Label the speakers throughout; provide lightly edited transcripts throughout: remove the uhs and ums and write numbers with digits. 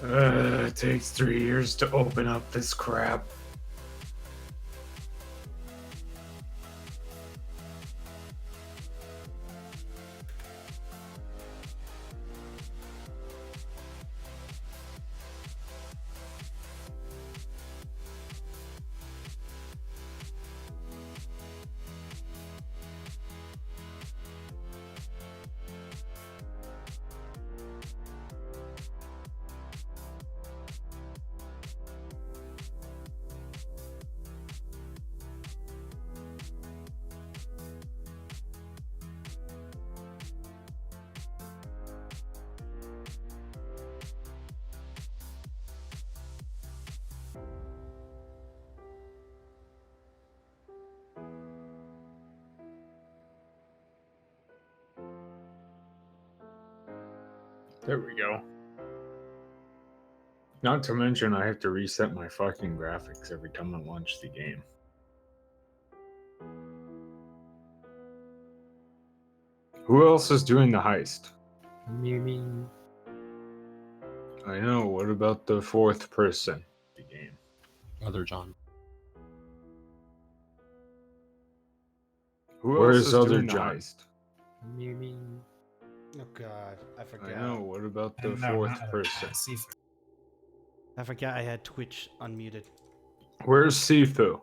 Speaker 1: It takes 3 years to open up this crap. There we go. Not to mention, I have to reset my fucking graphics every time I launch the game. Who else is doing the heist?
Speaker 2: Me.
Speaker 1: I know, what about the fourth person? The game.
Speaker 2: Other John.
Speaker 1: Where's other John?
Speaker 2: Me.
Speaker 3: Oh god, I forgot.
Speaker 1: I know, what about the
Speaker 4: No,
Speaker 1: fourth
Speaker 4: not
Speaker 1: person?
Speaker 4: Sifu.
Speaker 3: I forgot I had Twitch unmuted.
Speaker 1: Where's Sifu?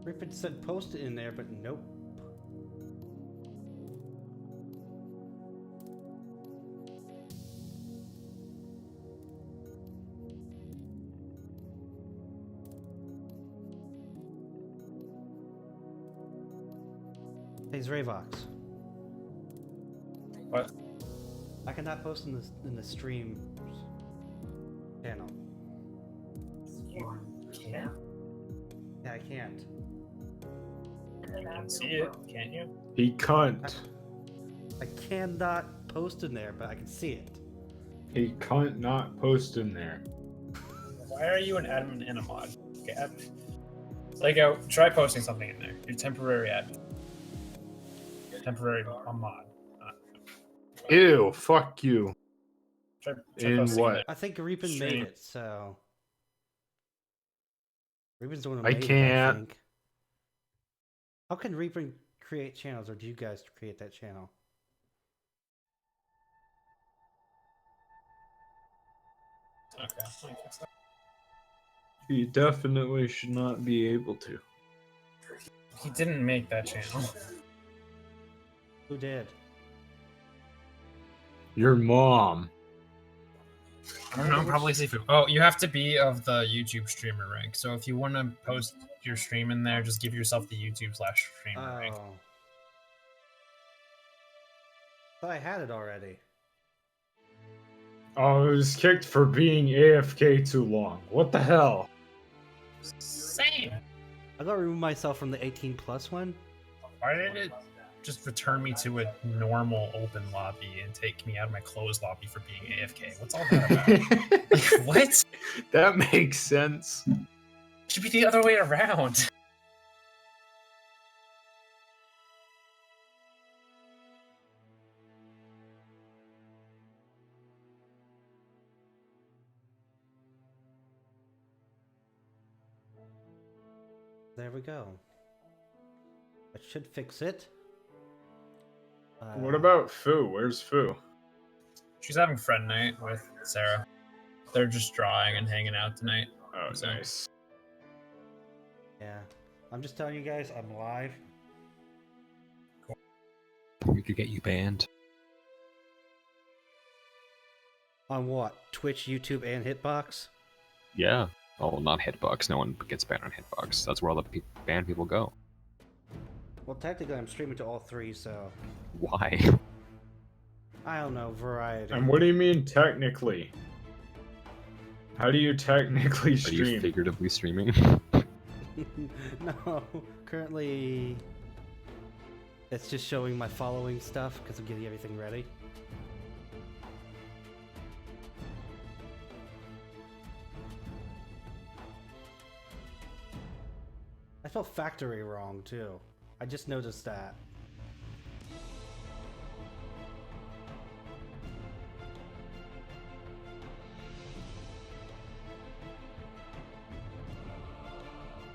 Speaker 3: Griffin said post it in there, but nope. Hey, Zravox.
Speaker 4: What?
Speaker 3: I cannot post in the stream channel.
Speaker 4: You can't?
Speaker 3: Yeah, I can't.
Speaker 4: You can see it, can't you?
Speaker 1: He cunt.
Speaker 3: I cannot post in there, but I can see it.
Speaker 1: He cunt not post in there.
Speaker 4: Why are you an admin and a mod? Okay, try posting something in there. You're temporary admin. Temporary mod.
Speaker 1: Ew, fuck you.
Speaker 4: Try
Speaker 1: In
Speaker 4: posting
Speaker 1: what?
Speaker 4: there.
Speaker 3: I think Reapin made
Speaker 4: Stream.
Speaker 3: it, so. Reapin's the one who
Speaker 1: I
Speaker 3: made it, I
Speaker 1: can't.
Speaker 3: think. How can Reapin create channels, or do you guys create that channel?
Speaker 4: Okay, let me fix that.
Speaker 1: He definitely should not be able to.
Speaker 4: He didn't make that channel.
Speaker 3: Who did?
Speaker 1: Your mom.
Speaker 4: I don't know, probably Sifu. Oh, you have to be of the YouTube streamer rank. So if you want to post your stream in there, just give yourself the YouTube/streamer rank.
Speaker 3: Oh. Thought I had it already.
Speaker 1: Oh, I was kicked for being AFK too long. What the hell?
Speaker 4: Same.
Speaker 3: I gotta remove myself from the 18+ one.
Speaker 4: Why did it just return me to a normal open lobby and take me out of my closed lobby for being AFK? What's all that about? Like, what?
Speaker 1: That makes sense.
Speaker 4: It should be the other way around.
Speaker 3: There we go. That should fix it.
Speaker 1: What about Fu? Where's Fu?
Speaker 4: She's having friend night with Sarah. They're just drawing and hanging out tonight.
Speaker 1: Oh,
Speaker 4: So-
Speaker 1: nice.
Speaker 3: Yeah. I'm just telling you guys, I'm live.
Speaker 2: We could get you banned.
Speaker 3: On what? Twitch, YouTube, and Hitbox?
Speaker 2: Yeah. Oh, not Hitbox. No one gets banned on Hitbox. That's where all the banned people go.
Speaker 3: Well, technically, I'm streaming to all three, so
Speaker 2: Why?
Speaker 3: I don't know, variety.
Speaker 1: And what do you mean technically? How do you technically
Speaker 2: Are you
Speaker 1: stream?
Speaker 2: figuratively streaming?
Speaker 3: No, currently it's just showing my following stuff because I'm getting everything ready. I spelled factory wrong too. I just noticed that.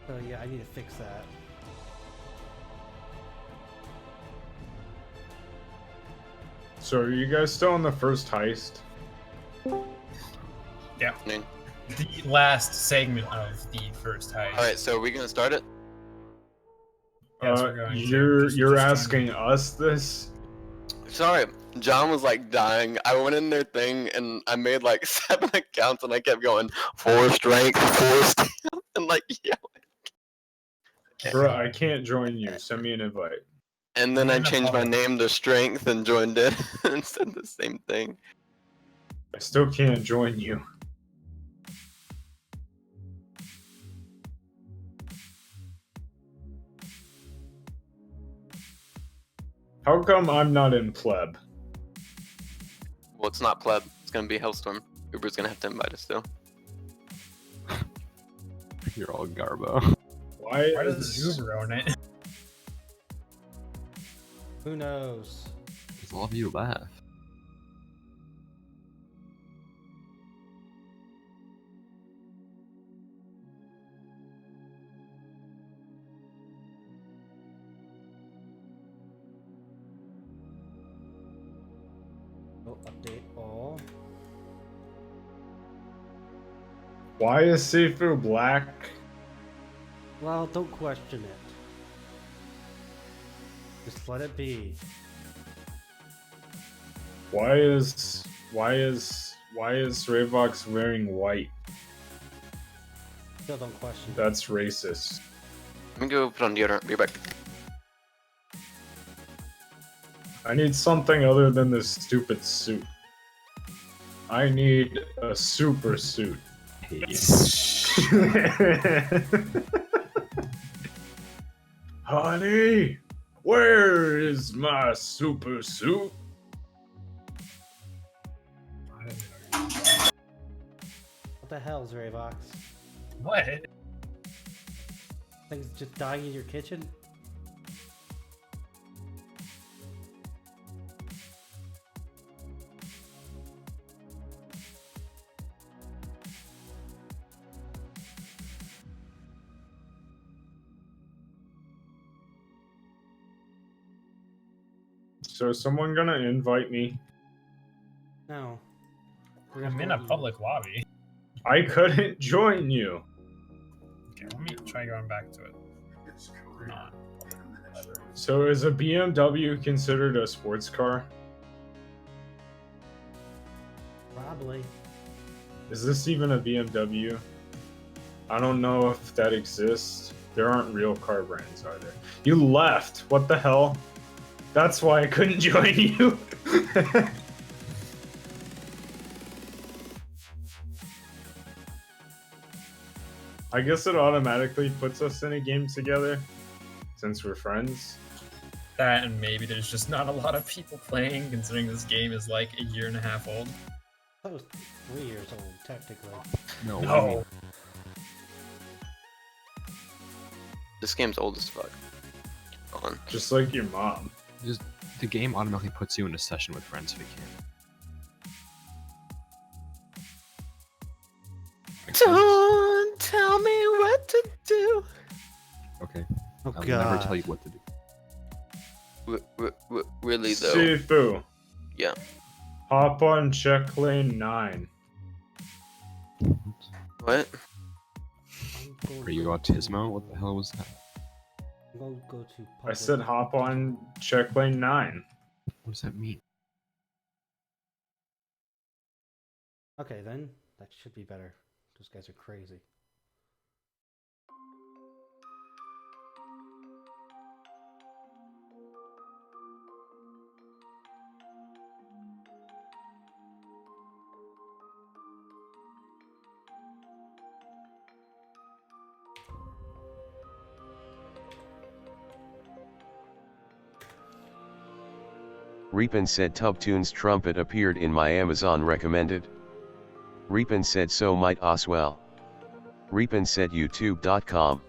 Speaker 3: So yeah, I need to fix that.
Speaker 1: So are you guys still on the first heist?
Speaker 4: Yeah.
Speaker 5: I mean,
Speaker 4: The last segment of the first heist.
Speaker 5: all right, so are we gonna start it?
Speaker 4: Yes, we're going to.
Speaker 1: You're
Speaker 4: Just
Speaker 1: you're
Speaker 4: trying to-
Speaker 1: asking us this?
Speaker 5: Sorry, John was like dying. I went in their thing and I made like 7 accounts and I kept going 4 strength, 4 stealth, and like yeah.
Speaker 1: Bro, I can't join you. Send me an invite.
Speaker 5: And then I
Speaker 4: I'm gonna
Speaker 5: changed my
Speaker 4: follow.
Speaker 5: name to strength and joined it and said the same thing.
Speaker 1: I still can't join you. How come I'm not in pleb?
Speaker 5: Well, it's not pleb. It's gonna be Hellstorm. Uber's gonna have to invite us still.
Speaker 2: You're all Garbo.
Speaker 1: Why
Speaker 4: Why does
Speaker 1: is
Speaker 4: Uber own it?
Speaker 3: Who knows?
Speaker 2: Because all of you laugh.
Speaker 3: Oh, update all.
Speaker 1: why is Sifu black?
Speaker 3: Well, don't question it. Just let it be.
Speaker 1: Why is Rayvox wearing white?
Speaker 3: Still don't question it.
Speaker 1: That's racist.
Speaker 5: Let me go put on deodorant. Be back.
Speaker 1: I need something other than this stupid suit. I need a super suit.
Speaker 2: Hate you.
Speaker 1: Honey, where is my super suit?
Speaker 3: What the hell's Rayvox?
Speaker 4: What?
Speaker 3: Things just dying in your kitchen?
Speaker 1: So is someone gonna invite me?
Speaker 3: No.
Speaker 4: I'm in a public lobby.
Speaker 1: I couldn't join you.
Speaker 4: Okay, let me try going back to it. Not.
Speaker 1: So is a BMW considered a sports car?
Speaker 3: Probably.
Speaker 1: Is this even a BMW? I don't know if that exists. There aren't real car brands, are there? You left. What the hell? That's why I couldn't join you. I guess it automatically puts us in a game together since we're friends.
Speaker 4: That and maybe there's just not a lot of people playing, considering this game is like a year and a half old.
Speaker 3: That was 3 years old, technically.
Speaker 2: No, what do you mean?
Speaker 4: No.
Speaker 5: This game's old as fuck. Hold on.
Speaker 1: Just like your mom.
Speaker 2: Just the game automatically puts you in a session with friends if it can. Makes sense.
Speaker 5: Don't tell me what to do.
Speaker 2: Okay,
Speaker 3: Oh
Speaker 2: I will
Speaker 3: god.
Speaker 2: never tell you what to do.
Speaker 5: Really though.
Speaker 1: Sifu.
Speaker 5: Yeah.
Speaker 1: Hop on check lane 9.
Speaker 5: What?
Speaker 2: Are you autismo? What the hell was that?
Speaker 3: Go to
Speaker 1: I
Speaker 3: public.
Speaker 1: said hop on check lane 9.
Speaker 2: What does that mean?
Speaker 3: Okay, then. That should be better. Those guys are crazy.
Speaker 6: Reapin said Tubtoon's trumpet appeared in my Amazon recommended. Reapin said so might as well. Reapin said youtube.com.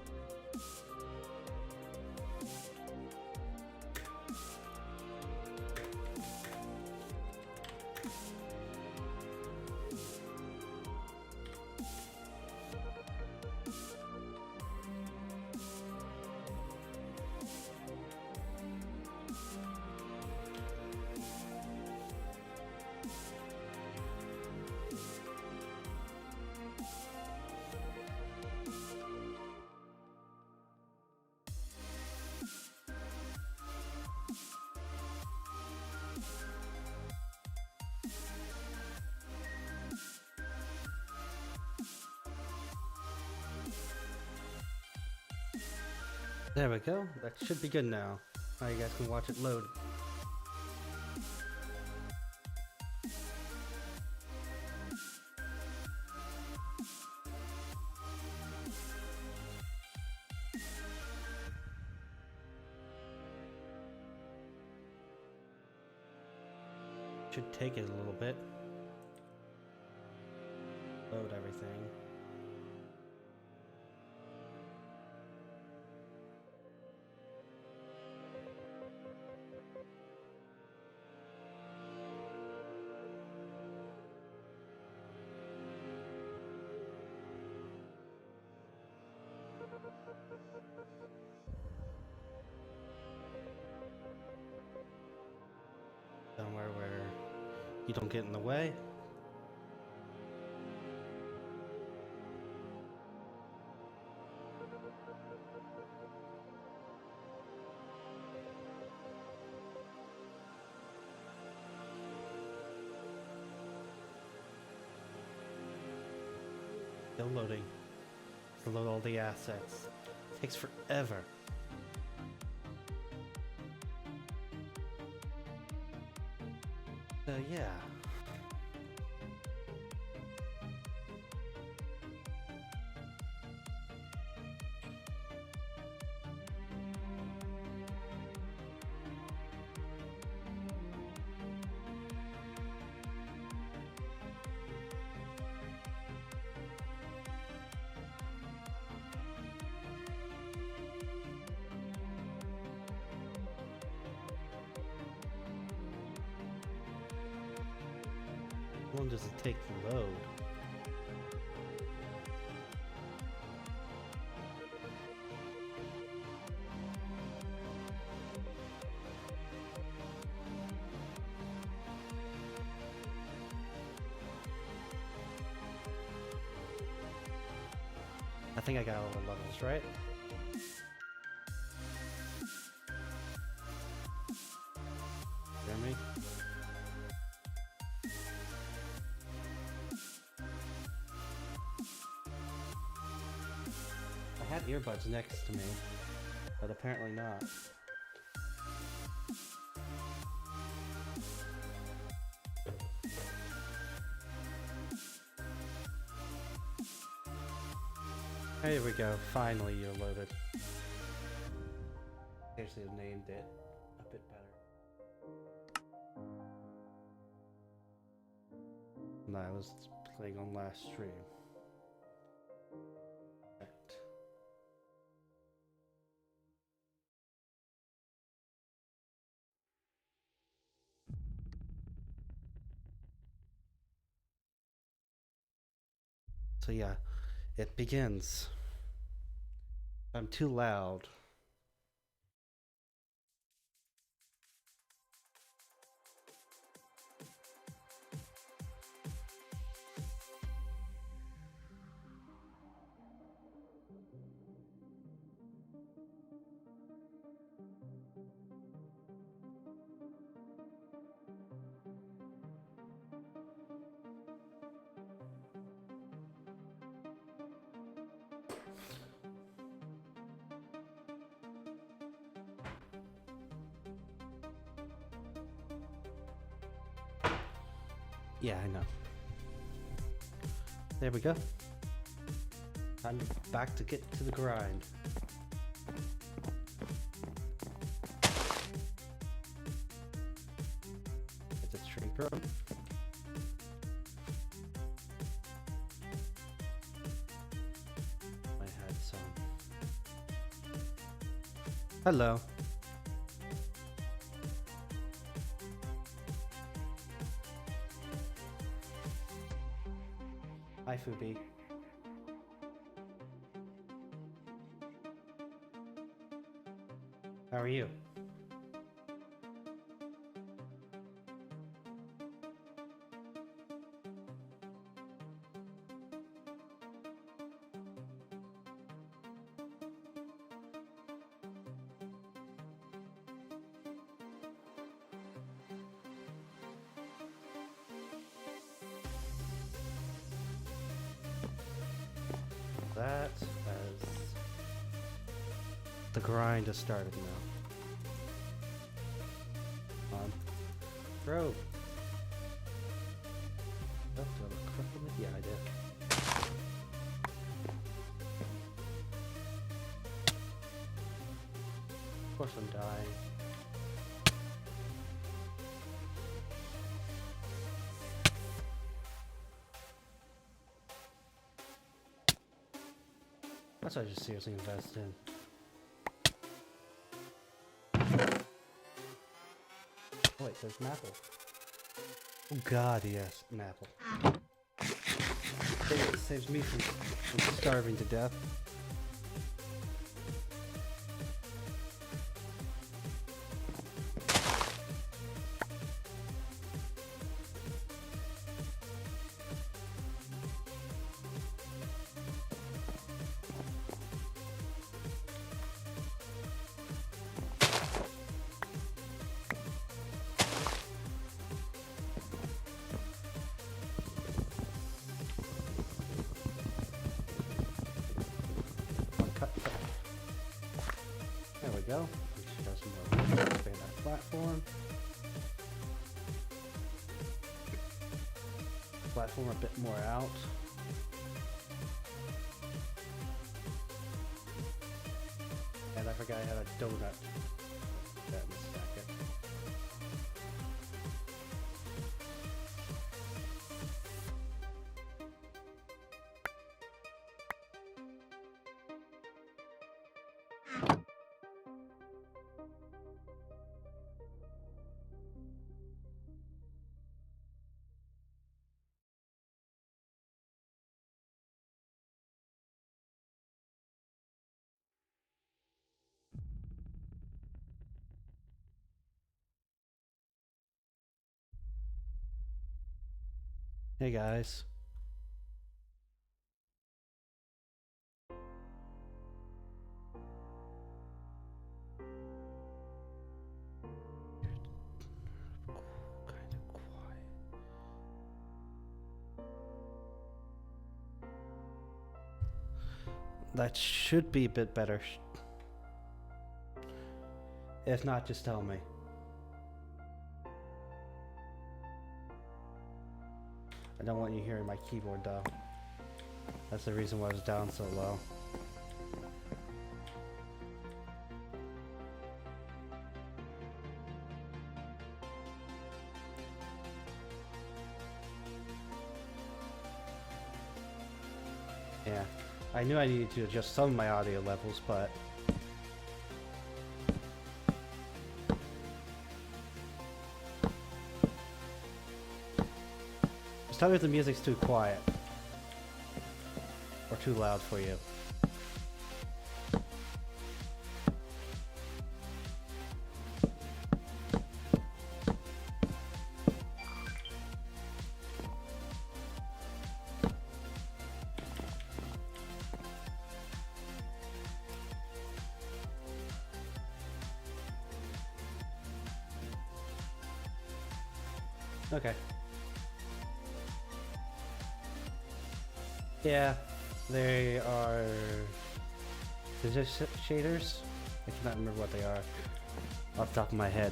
Speaker 3: There we go. That should be good now. Now you guys can watch it load. Should take it a little bit. Load everything. Somewhere where you don't get in the way. Still loading. To load all the assets. Takes forever. Yeah. How long does it take to load? I think I got all the levels, right? Hear me? I had earbuds next to me, but apparently not. There we go, finally you're loaded. Actually named it a bit better. No, I was playing on last stream. So yeah, it begins. I'm too loud. Yeah, I know. There we go. I'm back to get to the grind. It's a tree grove. I had some. Hello. Hi, Fubi. How are you? That as The grind has started now. Come on. Bro! Oh, do I look crooked? Yeah, I did. Of course I'm dying. That's what I just seriously invest in. Oh wait, there's an apple. Oh god, yes, an apple. It saves me from starving to death. There we go. We should have some more room to expand our platform. Platform a bit more out. And I forgot I had a donut. That in a second. Hey guys. Kind of quiet. That should be a bit better. If not, just tell me. I don't want you hearing my keyboard though. That's the reason why I was down so low. Yeah, I knew I needed to adjust some of my audio levels, but just tell me if the music's too quiet or too loud for you. Okay. Yeah, they are physics shaders. I cannot remember what they are off the top of my head.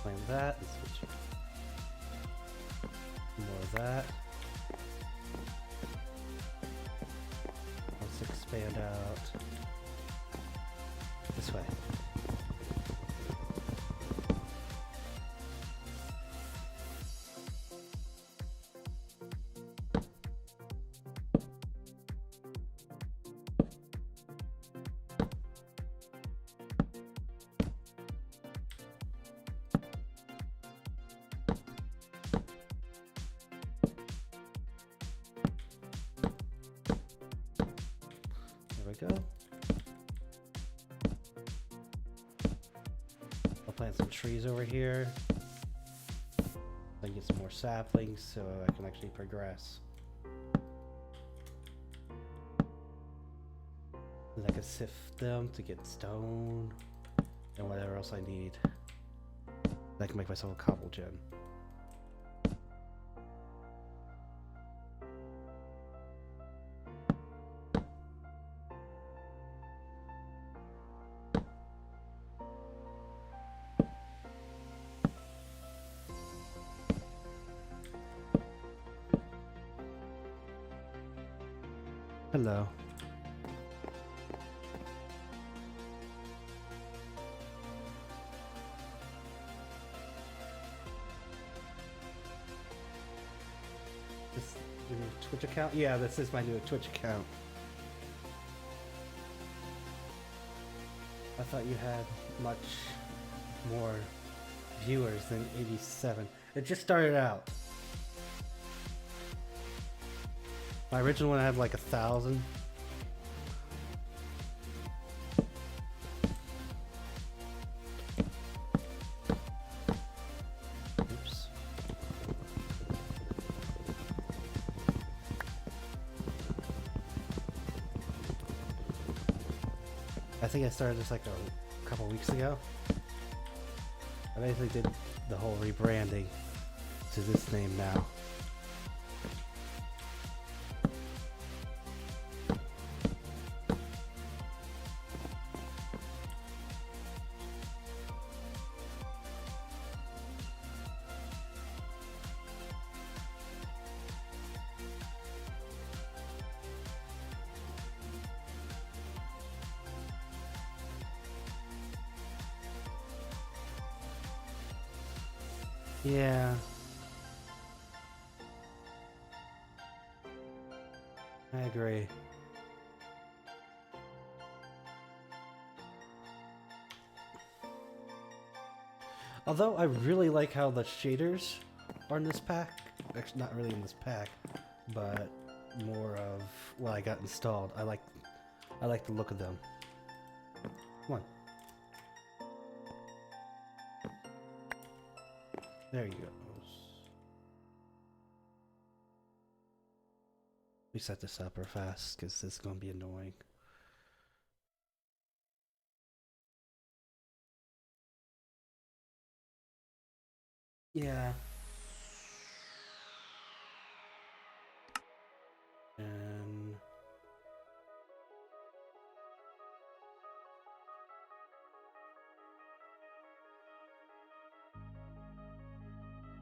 Speaker 3: Playing that and switch. More of that. Let's expand out this way. There we go. I'll plant some trees over here. Then get some more saplings so I can actually progress. Then I can sift them to get stone and whatever else I need. I can make myself a cobble gem. Hello. This your new Twitch account? Yeah, this is my new Twitch account. I thought you had much more viewers than 87. It just started out. My original one had like 1,000. Oops. I think I started this like a couple weeks ago. I basically did the whole rebranding to this name now. Yeah. I agree. Although I really like how the shaders are in this pack. Actually, not really in this pack, but more of what I got installed. I like the look of them. Come on. There you go. Let me set this up real fast because this is going to be annoying. Yeah. And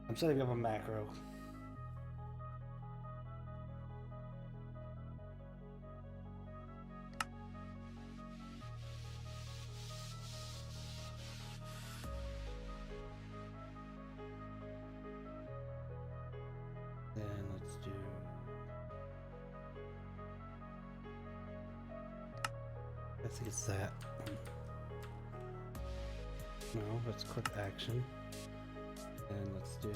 Speaker 3: I'm setting up a macro. Then let's do. I think it's that. No, let's quick action. And let's do.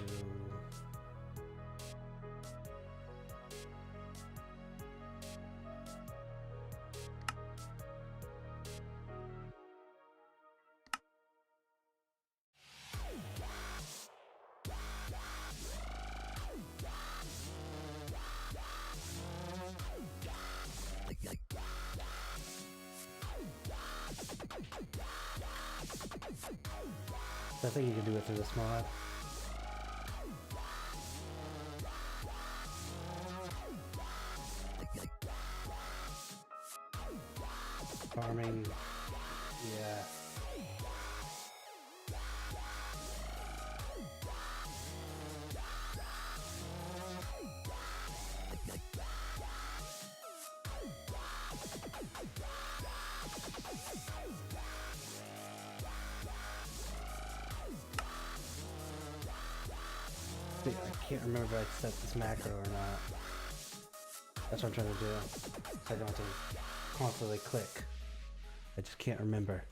Speaker 3: I think you can do it through this mod. Farming, yeah. I can't remember if I set this macro or not. That's what I'm trying to do. So I don't have to constantly click. I just can't remember.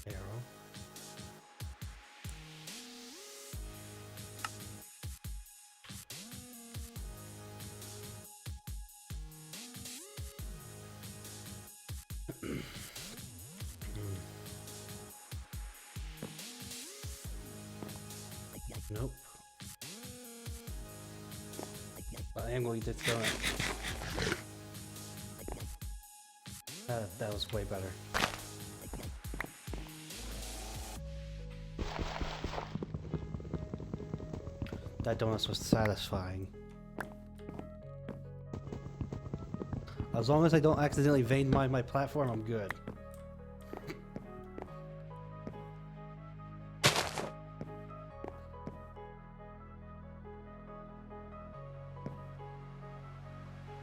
Speaker 3: Arrow. Nope. But I am going to get this going. That was way better. That donut was satisfying. As long as I don't accidentally vein mine my platform, I'm good.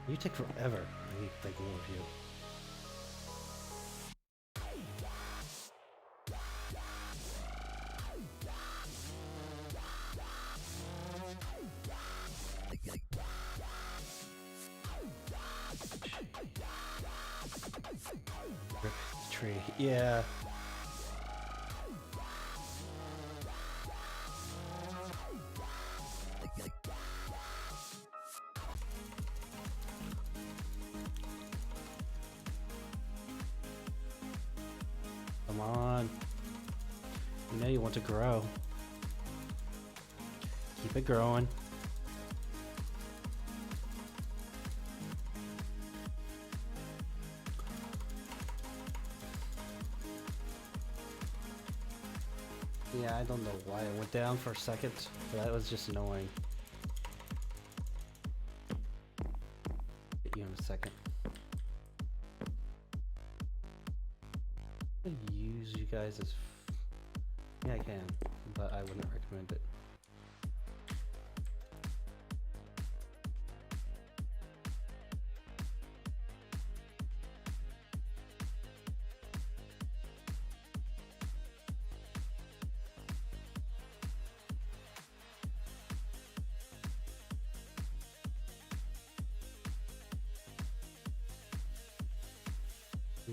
Speaker 3: You take forever. I need to think more of you. Rip the tree. Yeah. Come on. You know you want to grow. Keep it growing. Yeah, I don't know why it went down for a second, but that was just annoying. Get you in a second. I could use you guys as... Yeah, I can, but I wouldn't recommend it.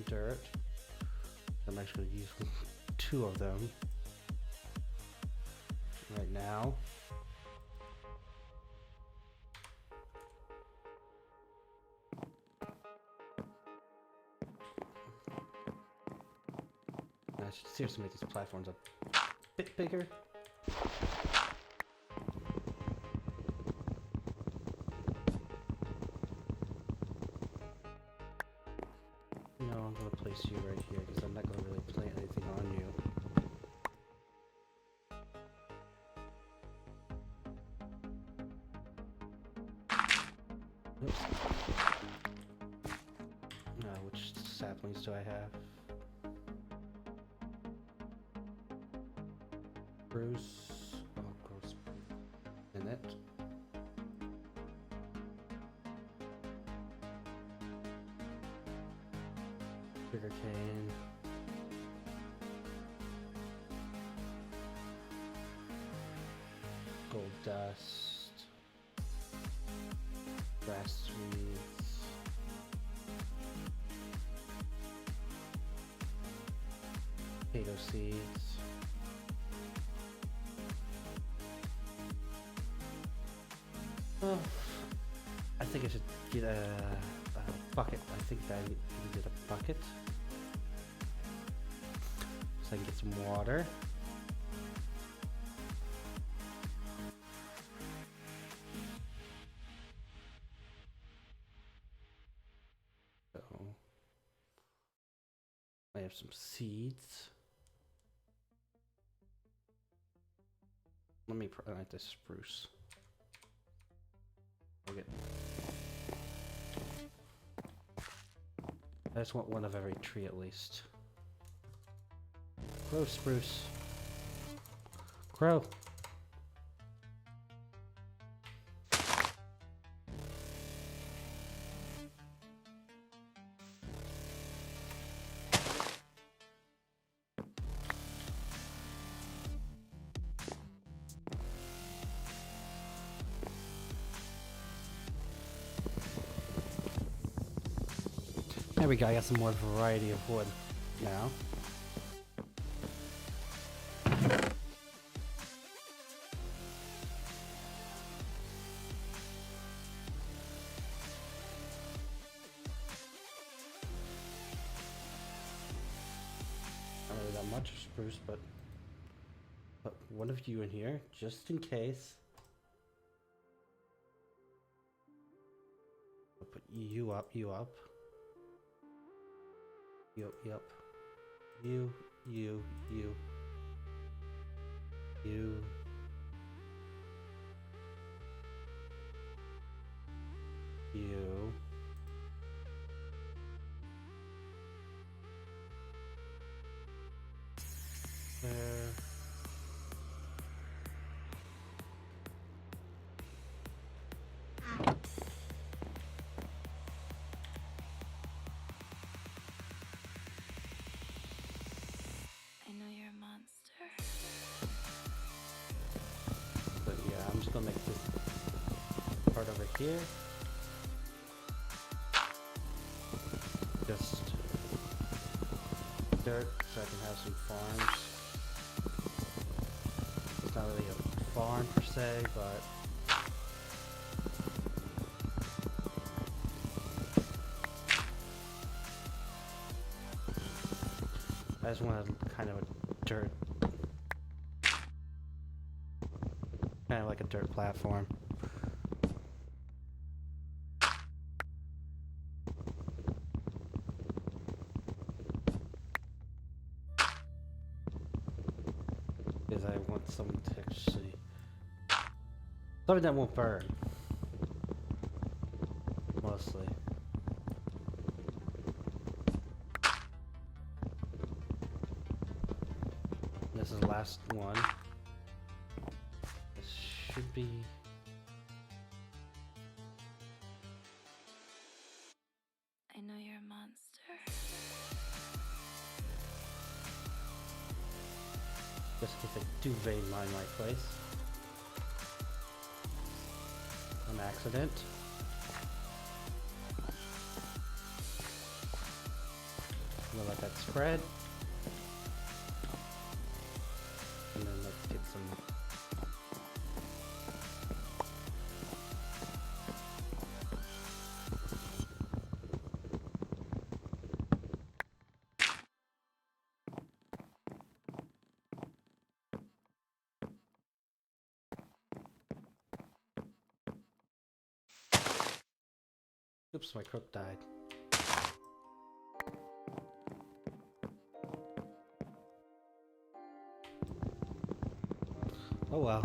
Speaker 3: Dirt. I'm actually going to use 2 of them right now. I should seriously make these platforms a bit bigger. I'm going to place you right here because I'm not going to really plant anything on you. Oops. Which saplings do I have? Spruce. Oh, gross. In it. Sugar cane. Gold dust. Grass seeds. Potato seeds. Oh, I think I should get a bucket. I think I need to get a bucket so I can get some water. So I have some seeds. Let me plant this spruce. Okay. I just want one of every tree at least. Grow, spruce. Grow. There we go, I got some more variety of wood now. Not really that much spruce, but put one of you in here, just in case. I'll put you up, you up. Yep. You. You. There.
Speaker 7: I know you're a monster.
Speaker 3: But yeah, I'm just gonna make this part over here. Just dirt so I can have some farms. It's not really a farm per se, but I just want kind of a dirt, kind of like a dirt platform. Because I want something to actually, something that won't burn, mostly. This is the last one. This should be.
Speaker 7: I know you're a monster.
Speaker 3: Just in case I do vein mine my place. An accident. I'm gonna let that spread. And then let's get some. Oops, my crook died. Oh well,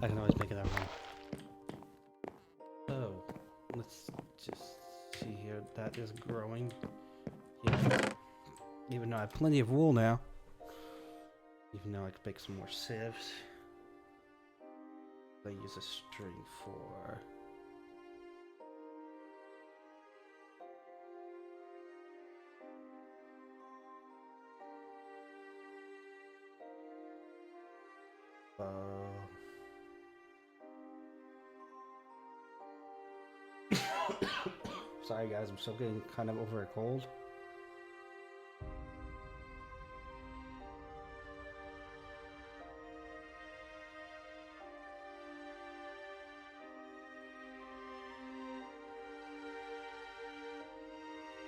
Speaker 3: I can always make it at home. So, let's just see here. That is growing. Yeah. Even though I have plenty of wool now. Even though I could make some more sieves. I use a string for. Sorry guys, I'm still getting kind of over a cold.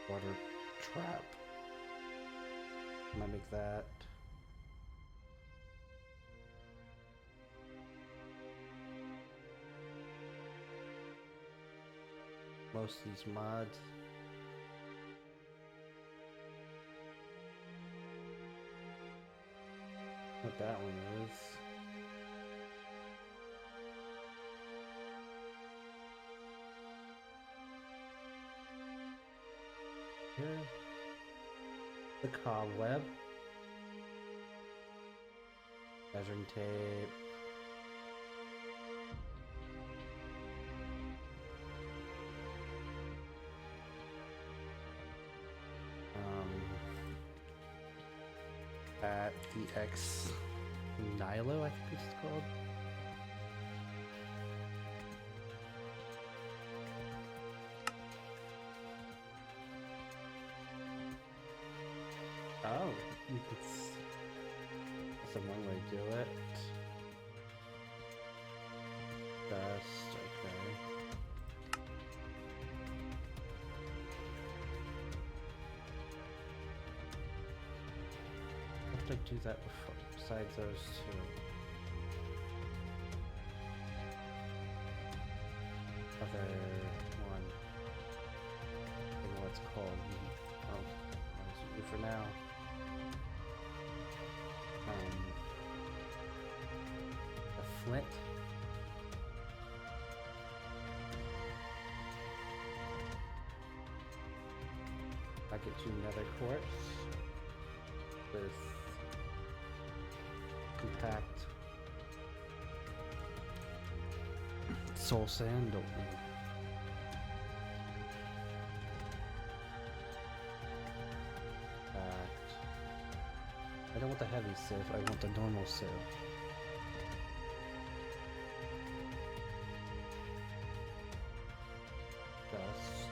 Speaker 3: Water trap. Might make that. Most of these mods. What that one is. Here. The cobweb. Measuring tape. At EX Nilo, I think it's called. Oh, that's one way to do it. Best, okay. I have to do that before, besides those two. Other one. I don't know what it's called. Oh, I'll use it for now. A flint. I get you nether quartz with compact soul sand. Don't need. I don't want the heavy sieve, I want the normal sieve. Dust.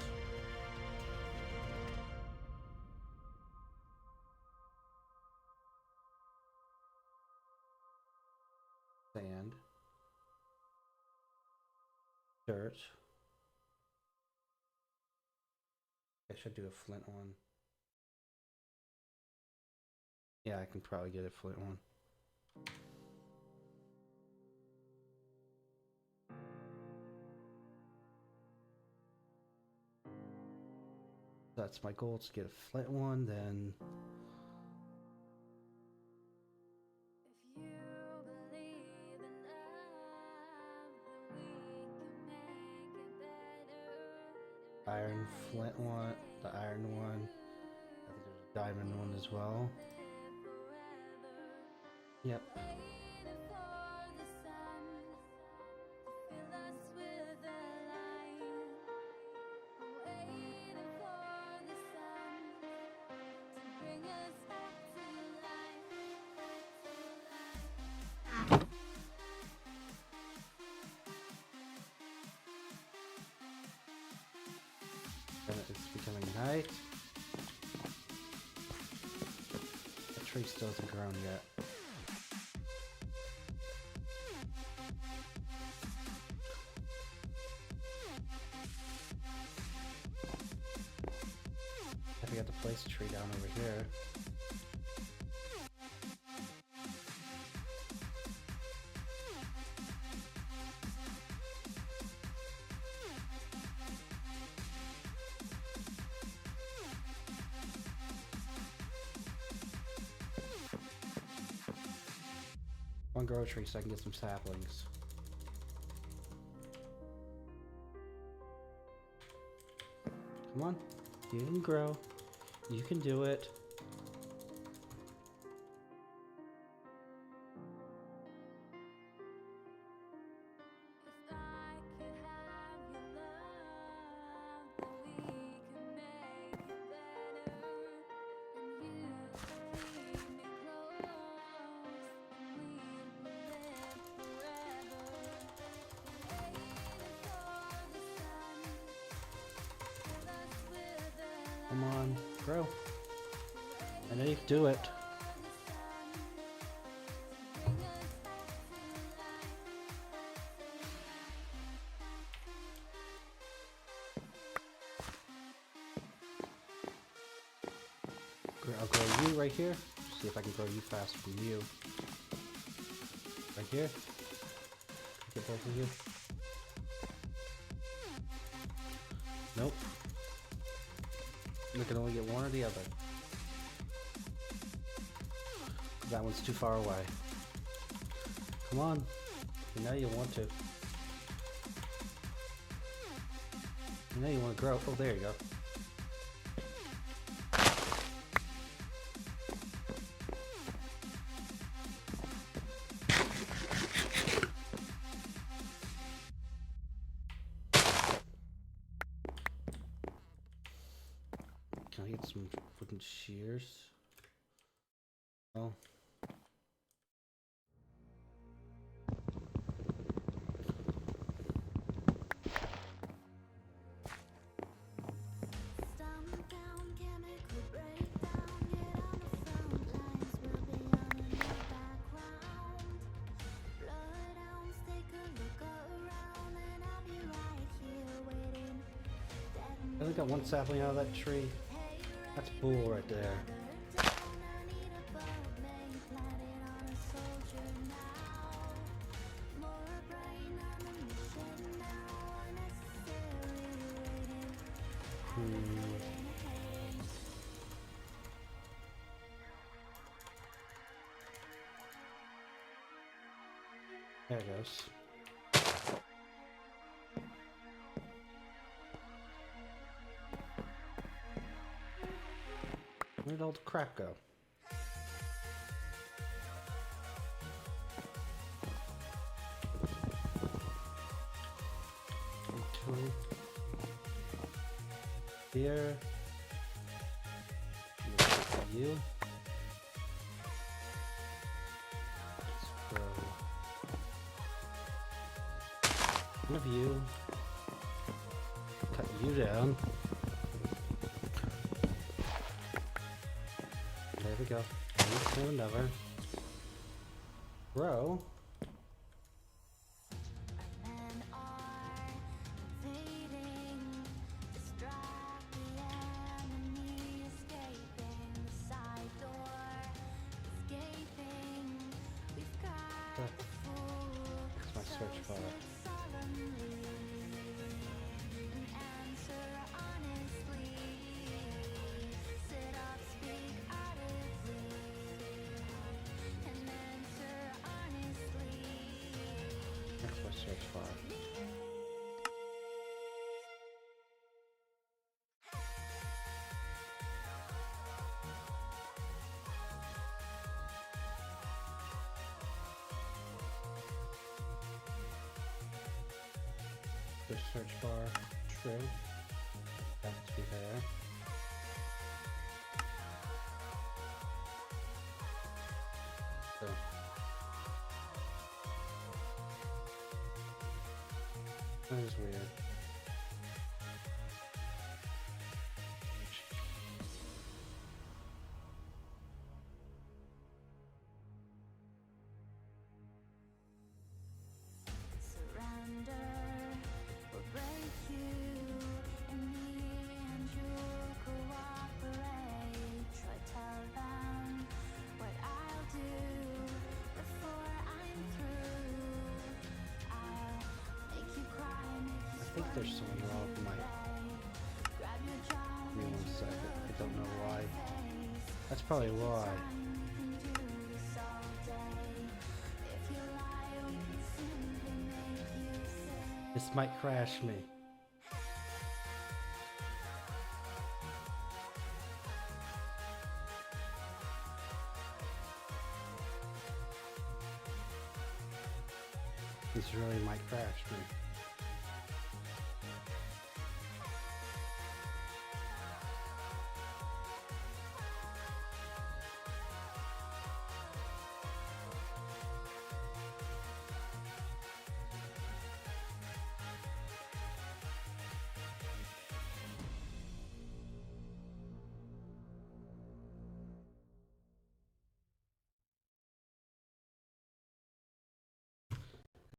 Speaker 3: Sand. Dirt. I should do a flint one. Yeah, I can probably get a flint one. That's my goal, to get a flint one, then
Speaker 7: If you believe in love, then we can make it better.
Speaker 3: iron flint one, the iron one. I think there's a diamond one as well. Yep.
Speaker 7: Waiting for the sun to fill us with the light. Waiting for the sun to bring us back to life.
Speaker 3: And it's becoming night. The tree still hasn't grown yet. I forgot to place a tree down over here. One grow tree so I can get some saplings. Come on, you can grow. You can do it.
Speaker 7: If I could have your love, then we can make it better. And you keep me close, and we will live forever. Waiting for the sun, fill us with the light.
Speaker 3: Come on, grow. I know you can do it. I'll grow you right here. See if I can grow you faster than you. Right here. Get both of you. Nope. We can only get one or the other. That one's too far away. Come on. You know you want to. You know you want to grow. Oh, there you go. Can I get some freaking shears? Oh.
Speaker 7: Down chemical breakdown, get on the front lines, we'll be on in the background. Bloodhounds, take a look around, and I'll be right here waiting.
Speaker 3: I only got one sapling out of that tree. That's bull right there.
Speaker 7: Down, I need a bug man planted on a soldier now. More brain on a mission now, unnecessary waiting.
Speaker 3: There it goes. Where'd all the crap go? Okay. Here. You. Let's throw one of you. Cut you down. There we go. Another. Row.
Speaker 7: Men are fading, distract the enemy, escaping the side door, escaping. We've got the fool.
Speaker 3: That's my search bar.
Speaker 7: Solemnly, and answer honestly. Sit up, speak audibly, and answer honestly.
Speaker 3: That's my search bar. The search bar. True. That to be there. So. That is weird.
Speaker 7: Surrender will break you. In the end, you'll cooperate. Try tell them what I'll do before I'm through. I'll make you cry, make you
Speaker 3: I think there's something wrong with my.
Speaker 7: grab your jaw.
Speaker 3: Give me 1 second. I don't know why. That's probably why. This might crash me. This really might crash me.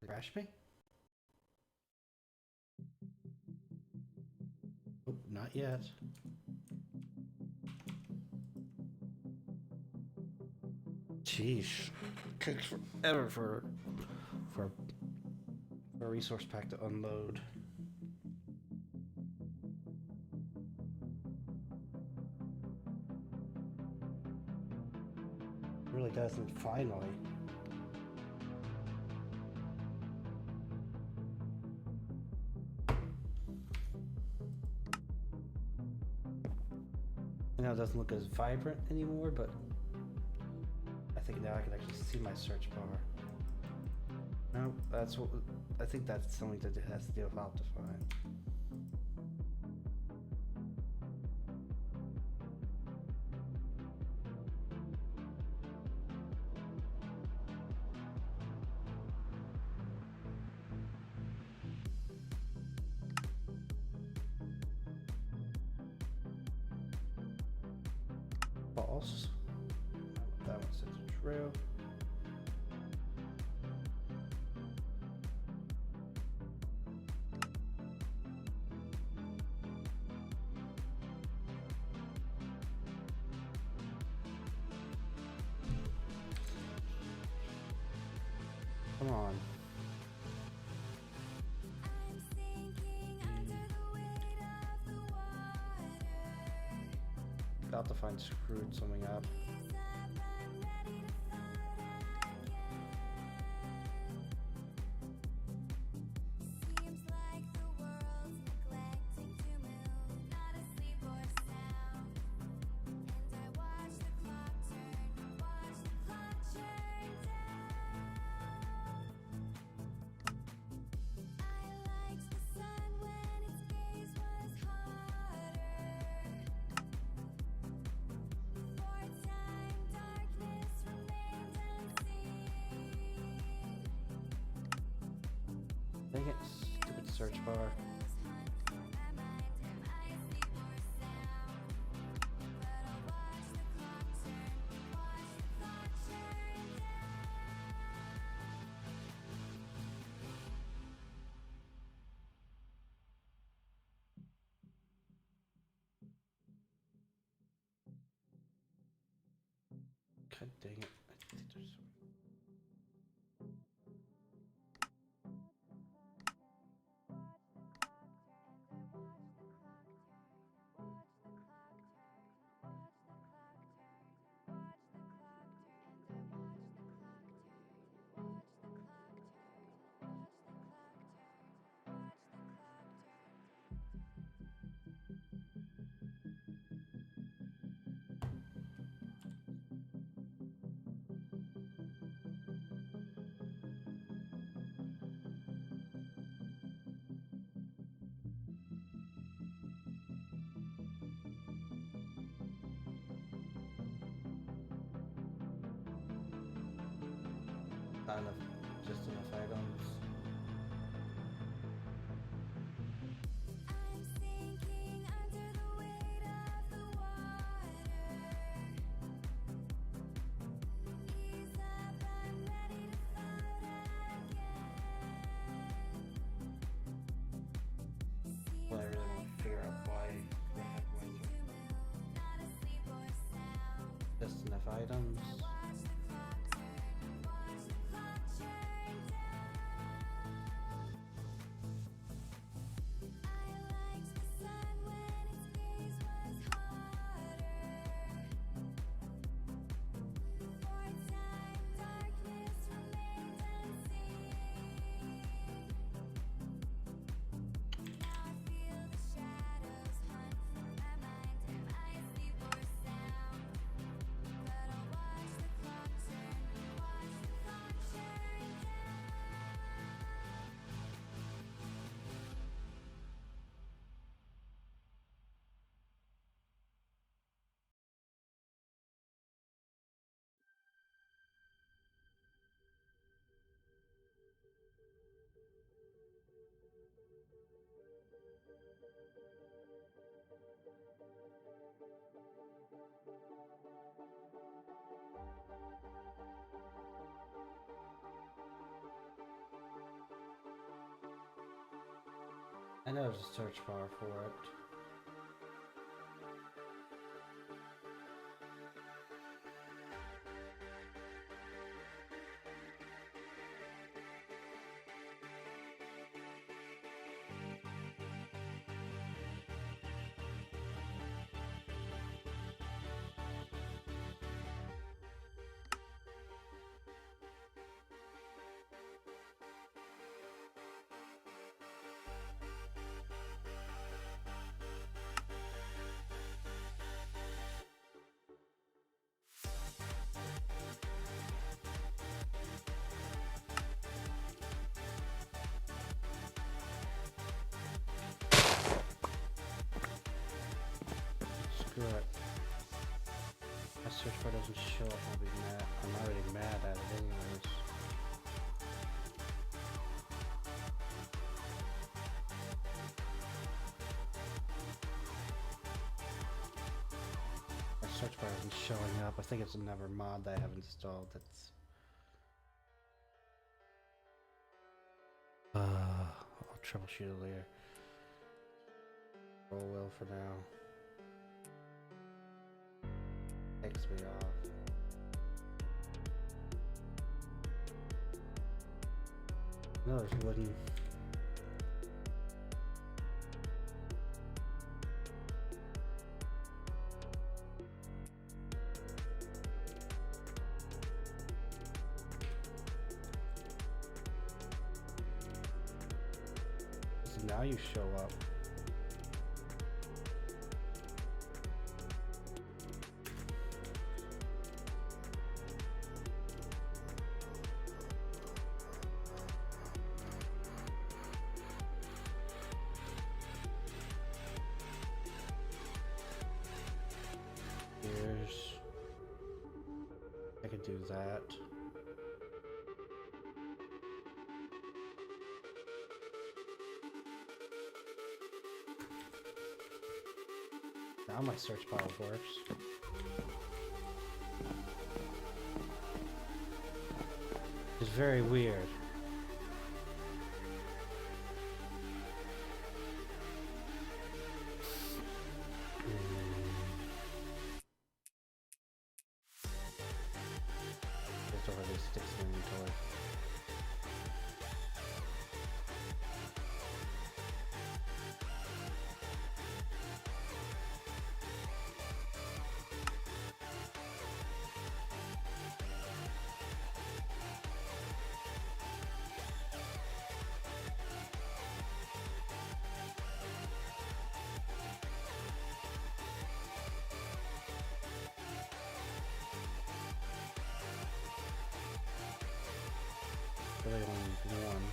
Speaker 3: Crash me? Oh, not yet. Sheesh. Takes forever for a resource pack to unload. It really doesn't finally. Now it doesn't look as vibrant anymore, but I think now I can actually see my search bar. No, that's what I think that's something that it has to do with Optifine. False. That one says true. Come on.
Speaker 7: I'm sinking under the weight of the water.
Speaker 3: Optifine screwed something up.
Speaker 7: Ease up, I'm ready to float again. Seems like the world's neglecting to move, not asleep or sound. And I
Speaker 3: Dang it, stupid search bar. God dang it. I think there's... Not enough, just enough items.
Speaker 7: I'm sinking under the weight of the water. Ease up, I'm ready to float again.
Speaker 3: Well, I really want to figure out why the heck went through.
Speaker 7: Not asleep or sound.
Speaker 3: Just enough items.
Speaker 7: Watch the clock turn, watch the clock turn down. I liked the sun when its gaze was harder. For a time, darkness remained unseen. Now I feel the shadows hunt for my mind. Am I asleep or sound? But I'll watch the clock turn, watch the clock turn down.
Speaker 3: I know there's a search bar for it. Screw it. My search bar doesn't show up, I'll be mad. I'm already mad at it anyways. My search bar isn't showing up. I think it's another mod that I have installed that's... I'll troubleshoot it later. Roll well for now. Takes me off. No, there's wooden. So now you show up. Here's... I could do that. Now my search bar works. It's very weird. Just already sticks in inventory. Really only one.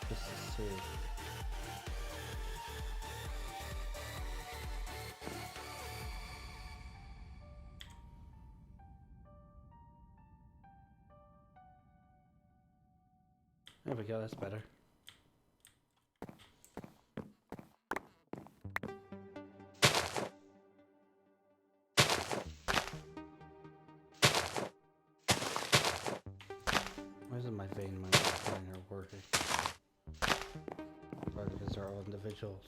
Speaker 3: Just to see. There we go, that's better. Why isn't my vein miner working? Probably because they're all individuals.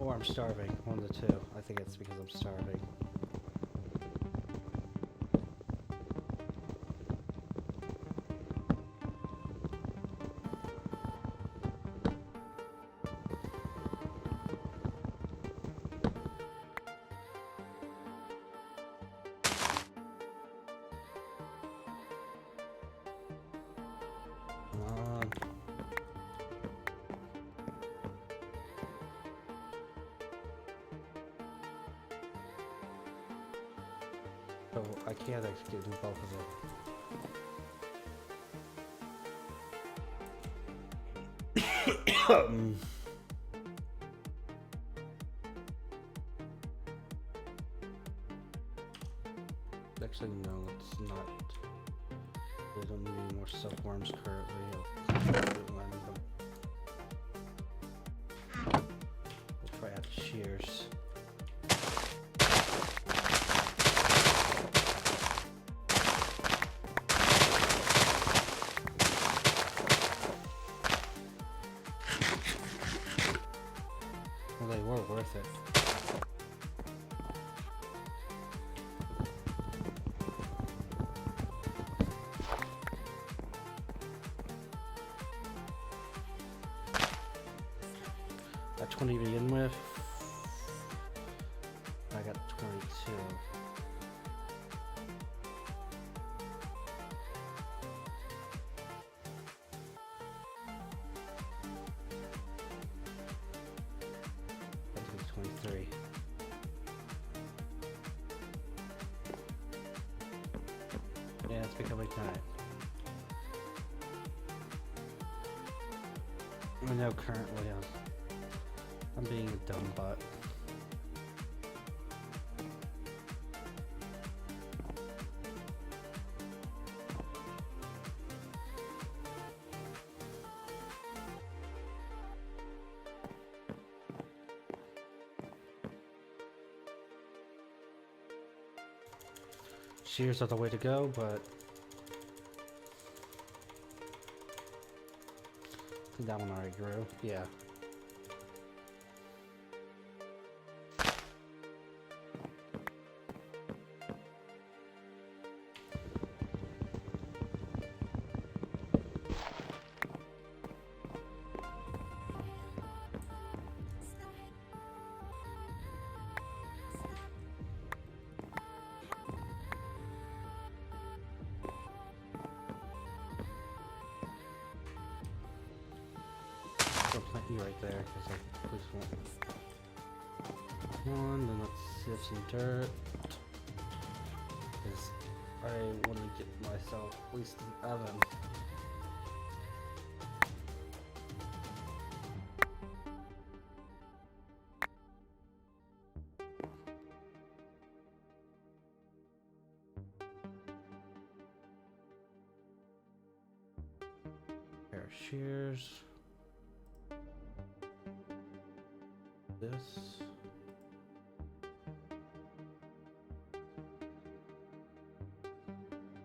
Speaker 3: Or I'm starving, one of the two. I think it's because I'm starving. Come on. So I can't actually do both of them. Actually, no, it's not. We don't need any more silkworms currently. I'll land them. We'll try out the shears. Well, they were worth it. Got 20 to begin with. I got 22. That's 23. Yeah, it's becoming time. I know currently I'm being a dumb butt. Shears are the way to go, but I think that one already grew. Yeah. I'll plant you right there because I please won't. One, then let's sieve some dirt. Because I want to get myself at least an oven. shears. This.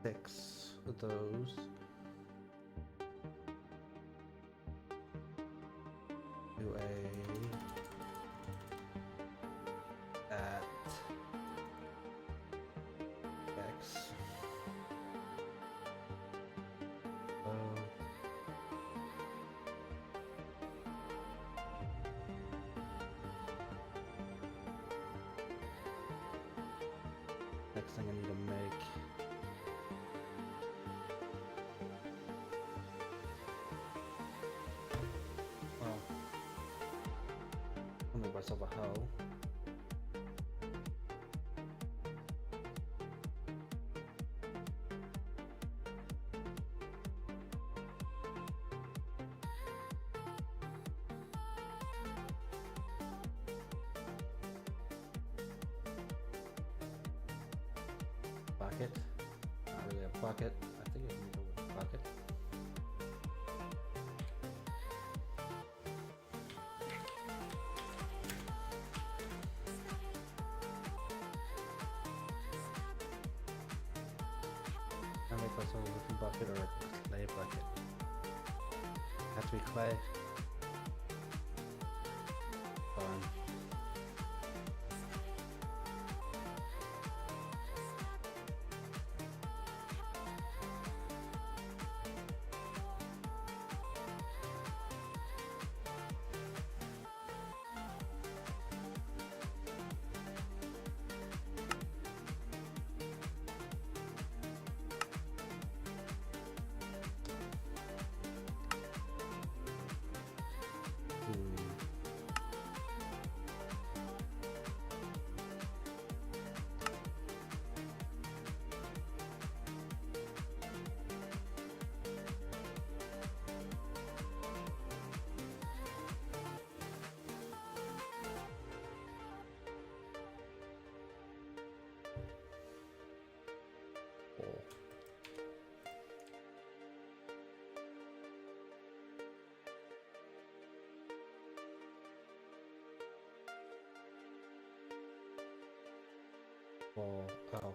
Speaker 3: Six of those. Do at X. Next thing I need to make. Well, I'll make myself a hoe. Bucket. Not really a bucket. I think I can go with a bucket. I make myself a wooden bucket or a clay bucket. Has to be clay. Fine. Oh.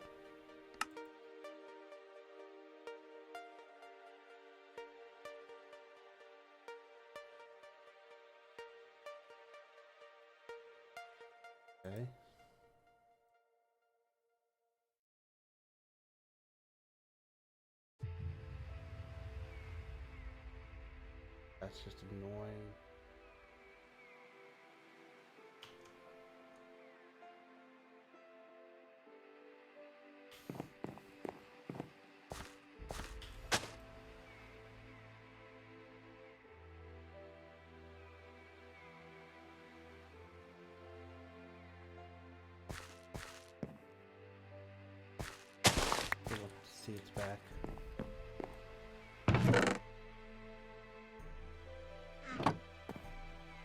Speaker 3: Okay. That's just annoying. See it's back.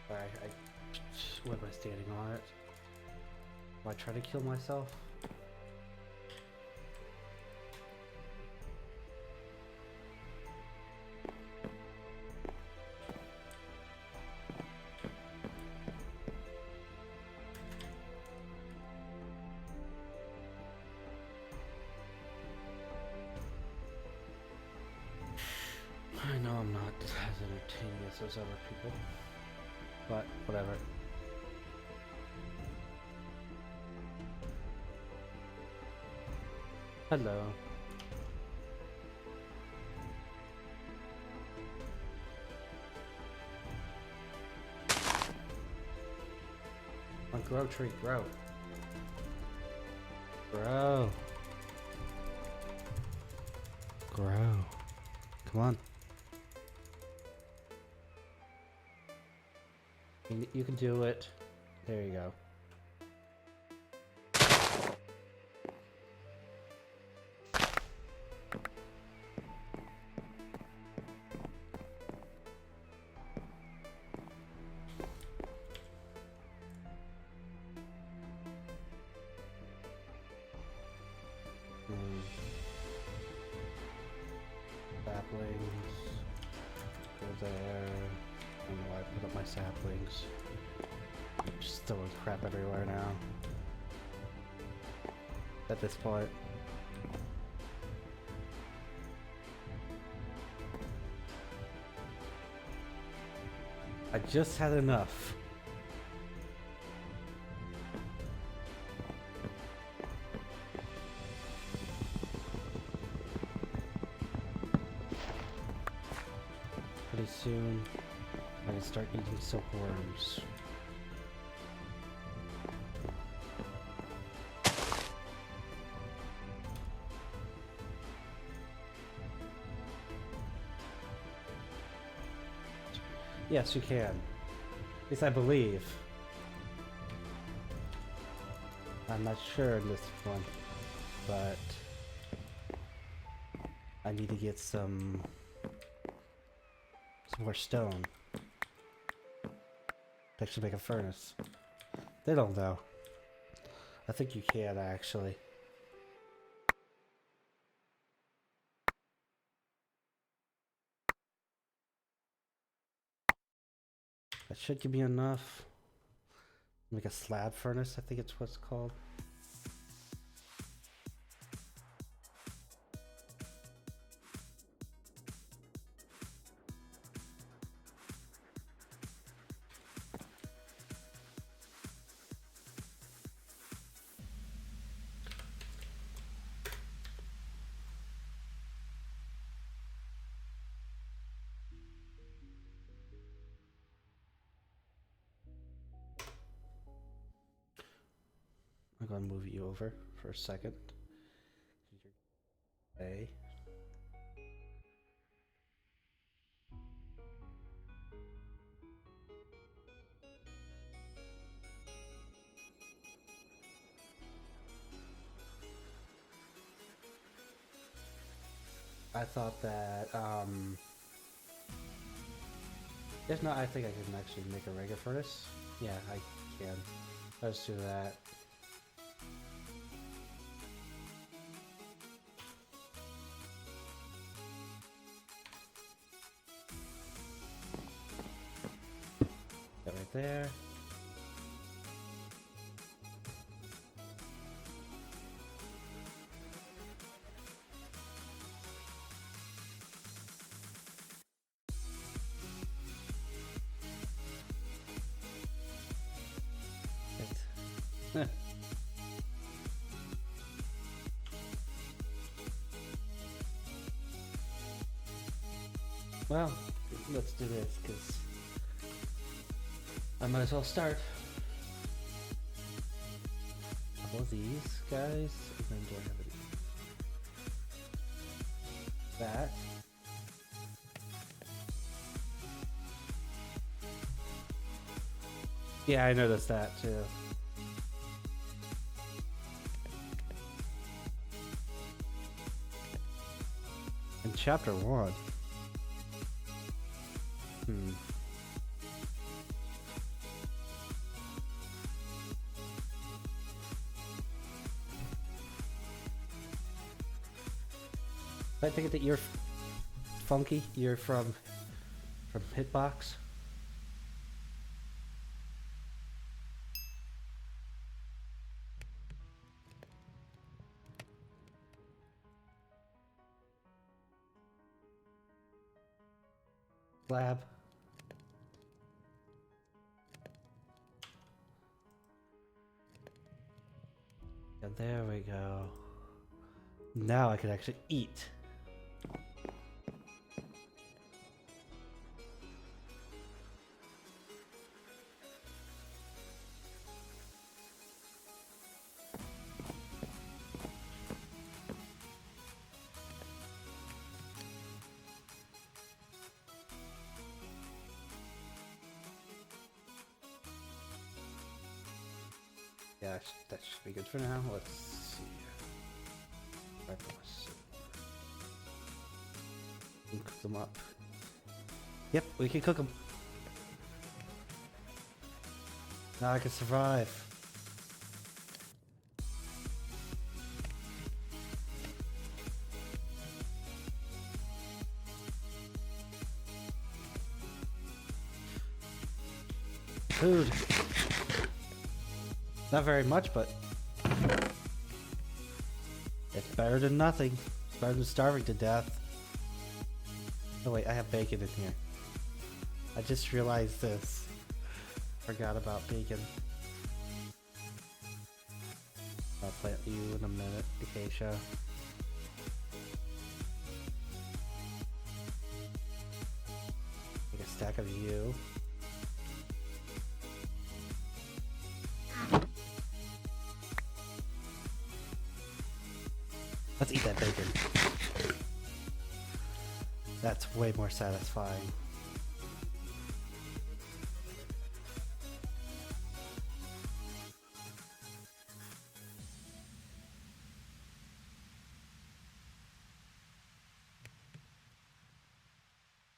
Speaker 3: Sorry, what am I standing on it? Will I try to kill myself? I know I'm not as entertaining as those other people, but whatever. Hello. On grow tree, grow. Grow. Grow. Come on. You can do it. There you go. Saplings. there. I don't know why I put up my saplings. Just throwing crap everywhere now. At this point. I just had enough. Pretty soon, I can start eating silkworms. Yes, you can. At least I believe. I'm not sure in this one, but I need to get some more stone to actually make a furnace. They don't know. I think you can actually. That should give me enough. Make a slab furnace, I think it's what's called. I'm gonna move you over for a second. Okay. I thought that, if not, I think I can actually make a regular furnace. Yeah, I can. Let's do that. That right there. It. Well, let's do this, because I might as well start. Couple of these guys, and then do I have any? That. Yeah, I noticed that too. In chapter 1. I take it that you're Funky. You're from Hitbox. Lab. And there we go. Now I can actually eat. Yeah, that should be good for now. Let's see. We can cook them up. Yep, we can cook them. Now I can survive. Food. Not very much, but it's better than nothing. It's better than starving to death. Oh wait, I have bacon in here. I just realized this. Forgot about bacon. I'll plant you in a minute, Acacia. Make a stack of you. Let's eat that bacon. That's way more satisfying.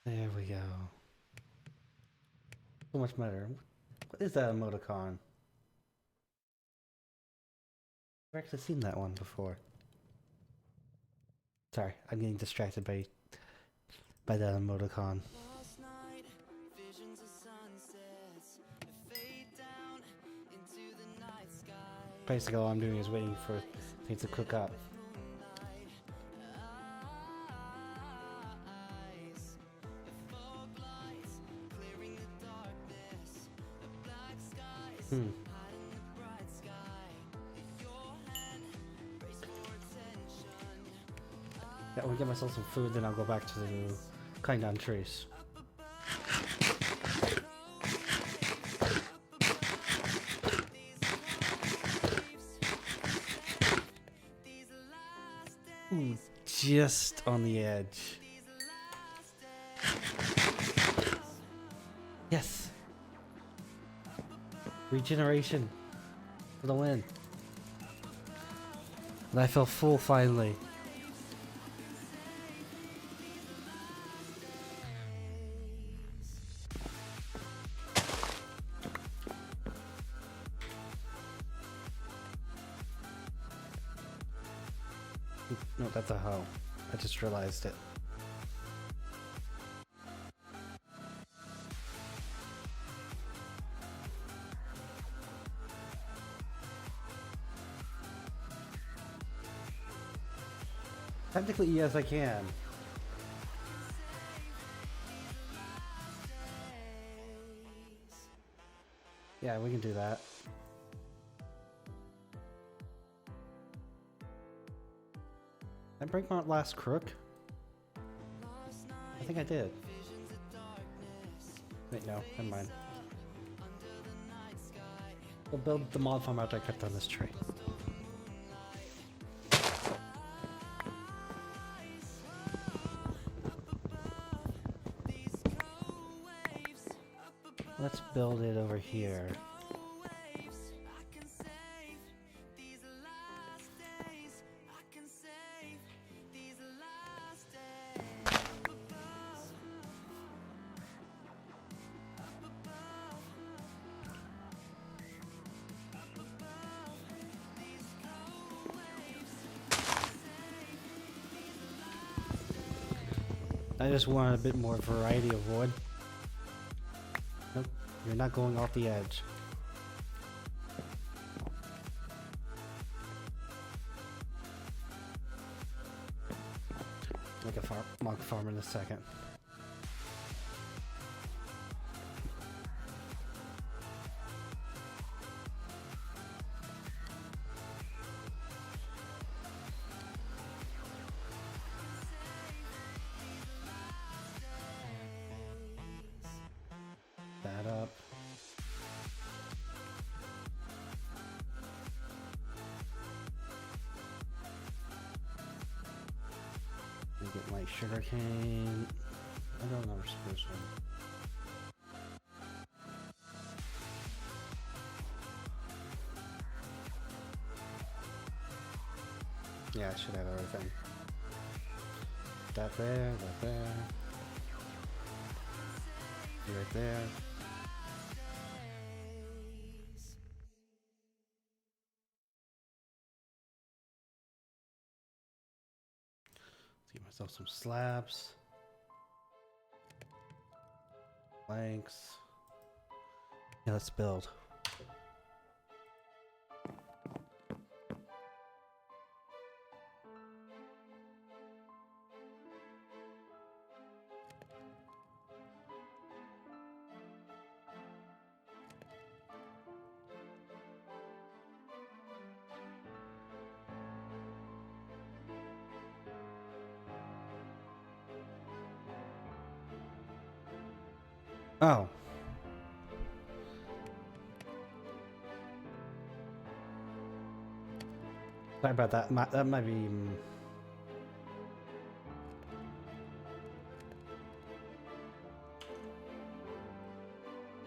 Speaker 3: There we go. So much better. What is that emoticon? I've actually seen that one before. Sorry, I'm getting distracted by that emoticon. Basically, all I'm doing is waiting for things to cook up. Yeah, we'll get myself some food, then I'll go back to the Kindon trees. Ooh, just on the edge. Yes! Regeneration for the win. And I feel full finally. No, that's a hoe. I just realized it. Technically, yes, I can. Yeah, we can do that. Did I break my last crook? I think I did. Wait, no, never mind. We'll build the mod farm after I cut down this tree. Let's build it over here. I just want a bit more variety of wood. Nope, you're not going off the edge. Make a log farm in a second. That up. And get my sugar cane. I don't know spruce one. Yeah, I should have everything. That there, that there. You right there. Let's get myself some slabs. Planks. Yeah, let's build. Oh. Sorry about that. That might be.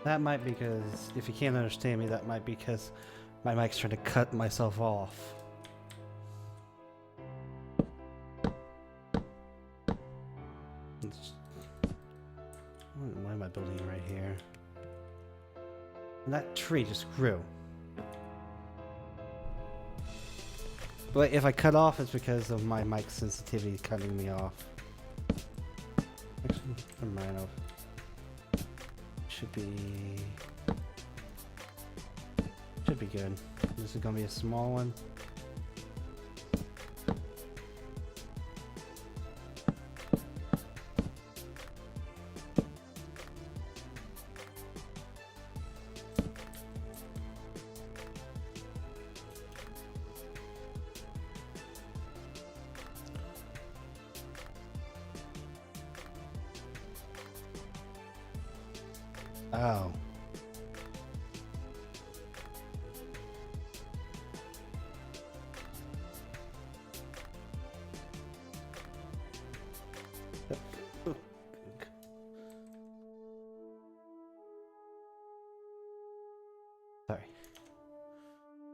Speaker 3: That might be because, if you can't understand me, that might be because my mic's trying to cut myself off. Why am I building right here? And that tree just grew. But if I cut off, it's because of my mic sensitivity cutting me off. Actually, never mind. Should be good. This is gonna be a small one. Oh.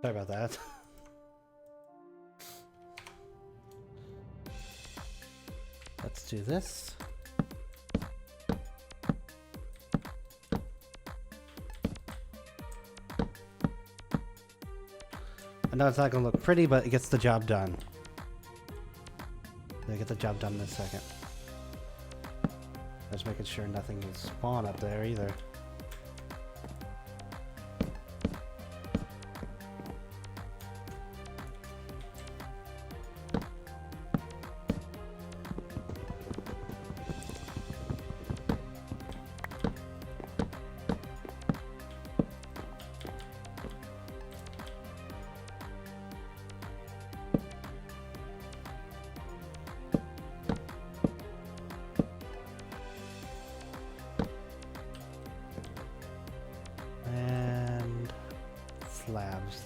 Speaker 3: Sorry about that. Let's do this. I know it's not gonna look pretty, but it gets the job done. They get the job done in a second. Just making sure nothing will spawn up there either. And slabs.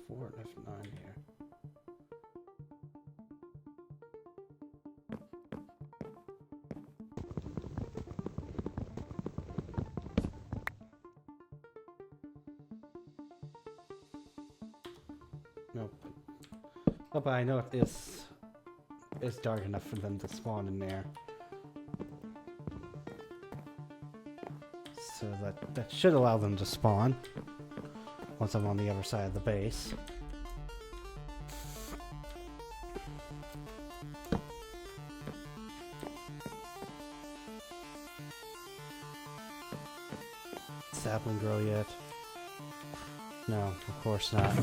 Speaker 3: F4 and F9 here. Nope. Oh, but I know it's dark enough for them to spawn in there. So that should allow them to spawn once I'm on the other side of the base. Sapling grow yet? No, of course not.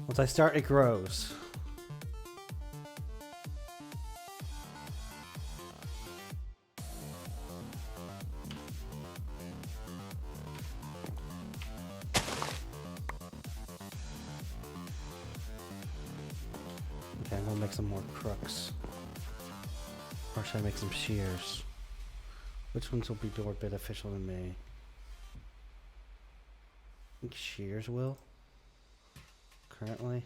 Speaker 3: Once I start, it grows. make some more crooks. Or should I make some shears? Which ones will be more beneficial to me? I think shears will. Currently.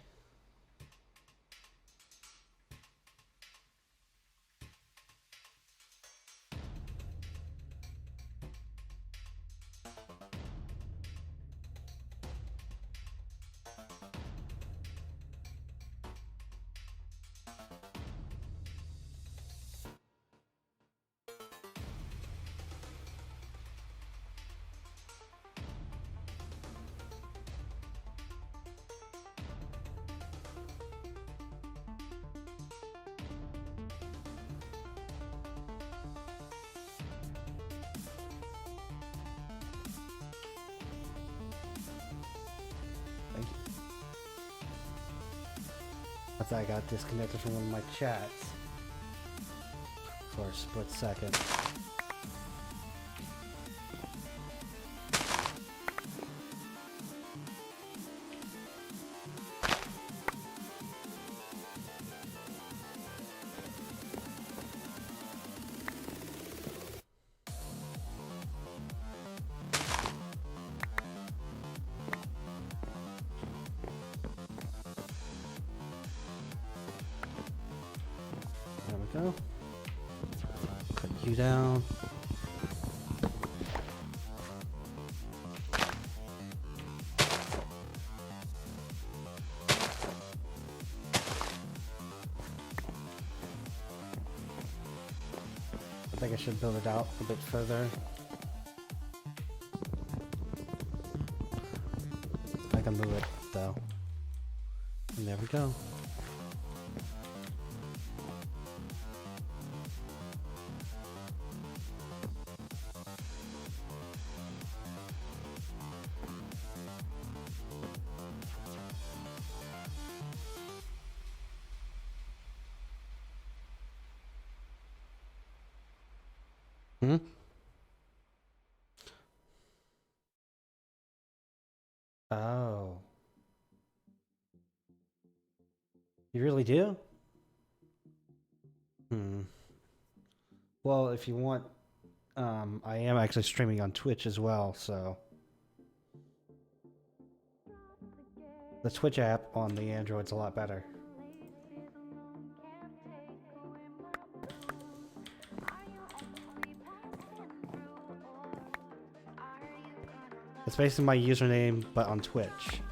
Speaker 3: I thought I got disconnected from one of my chats for a split second. There we go. Put you down. I think I should build it out a bit further. I can move it though. And there we go. Hmm? Oh. You really do? Hmm. Well, if you want, I am actually streaming on Twitch as well, so. The Twitch app on the Android's a lot better. It's basically my username, but on Twitch.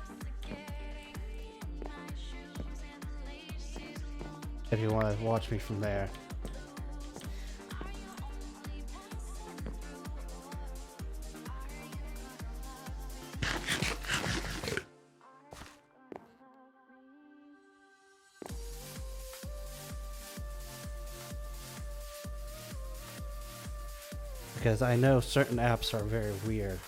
Speaker 3: If you want to watch me from there. Because I know certain apps are very weird.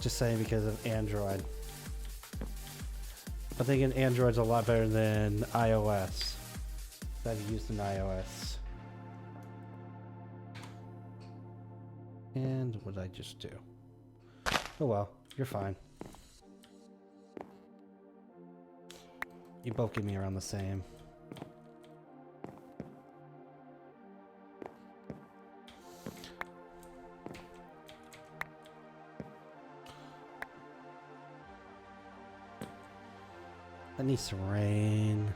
Speaker 3: Just saying because of Android. I think Android's a lot better than iOS. I've used an iOS. And what did I just do? Oh well, you're fine. You both give me around the same. That needs some rain.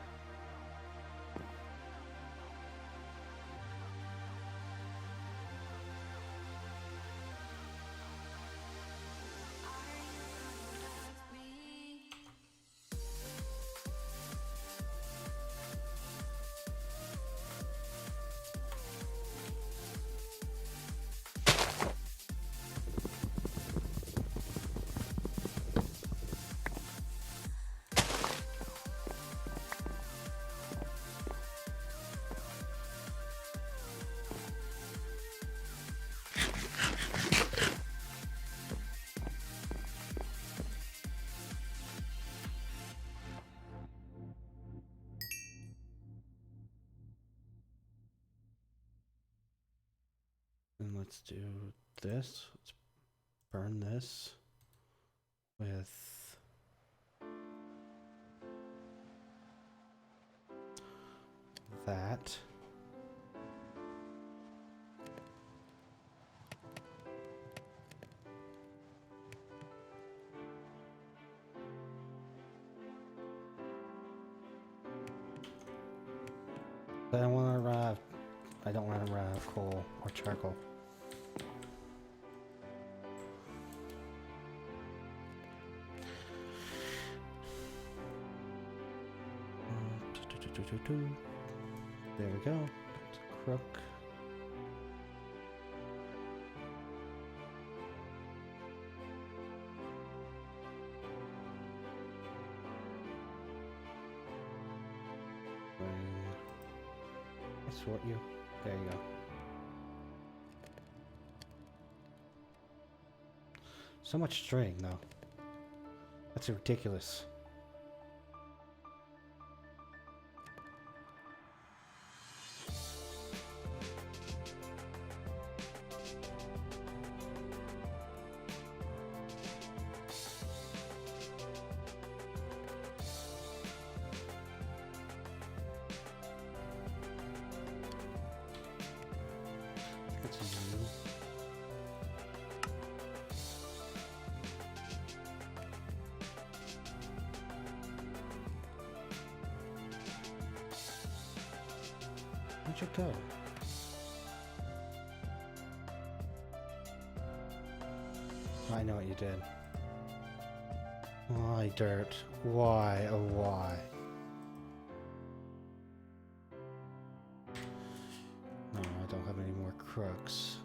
Speaker 3: Let's do this. Let's burn this with that. I don't want to run out. I don't want to run out of coal or charcoal. There we go. It's a crook. Sort you. There you go. So much string, though. That's ridiculous. Where'd you go? I know what you did. Why, dirt? Why, oh why? No, I don't have any more crooks.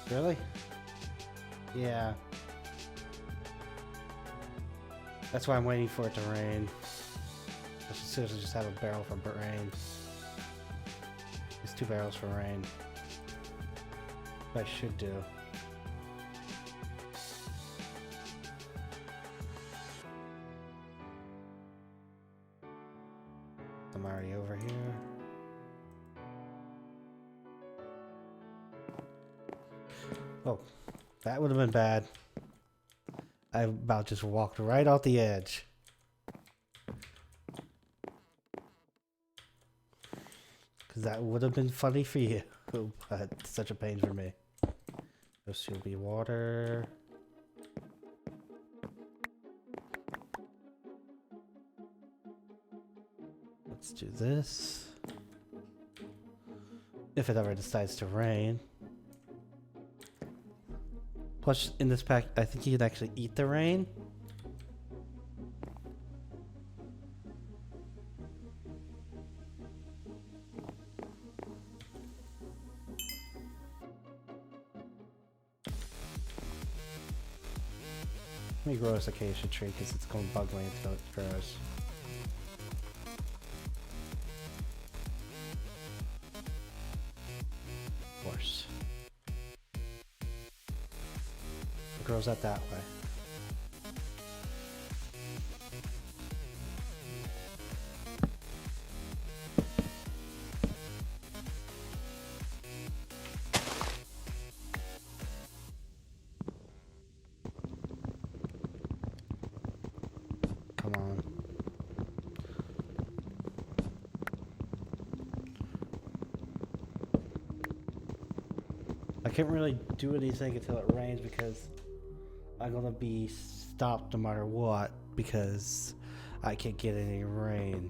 Speaker 3: Really? Yeah. That's why I'm waiting for it to rain. I should seriously just have a barrel for rain. It's 2 barrels for rain. What I should do. I'm already over here. Oh, that would have been bad. I about just walked right off the edge. Because that would have been funny for you, but such a pain for me. This will be water. Let's do this. If it ever decides to rain. Plus, in this pack, I think you can actually eat the rain. Let me grow this acacia tree because it's going to bug me until it grows. Of course. It grows out that way. Come on. I can't really do anything until it rains because I'm gonna be stopped no matter what because I can't get any rain.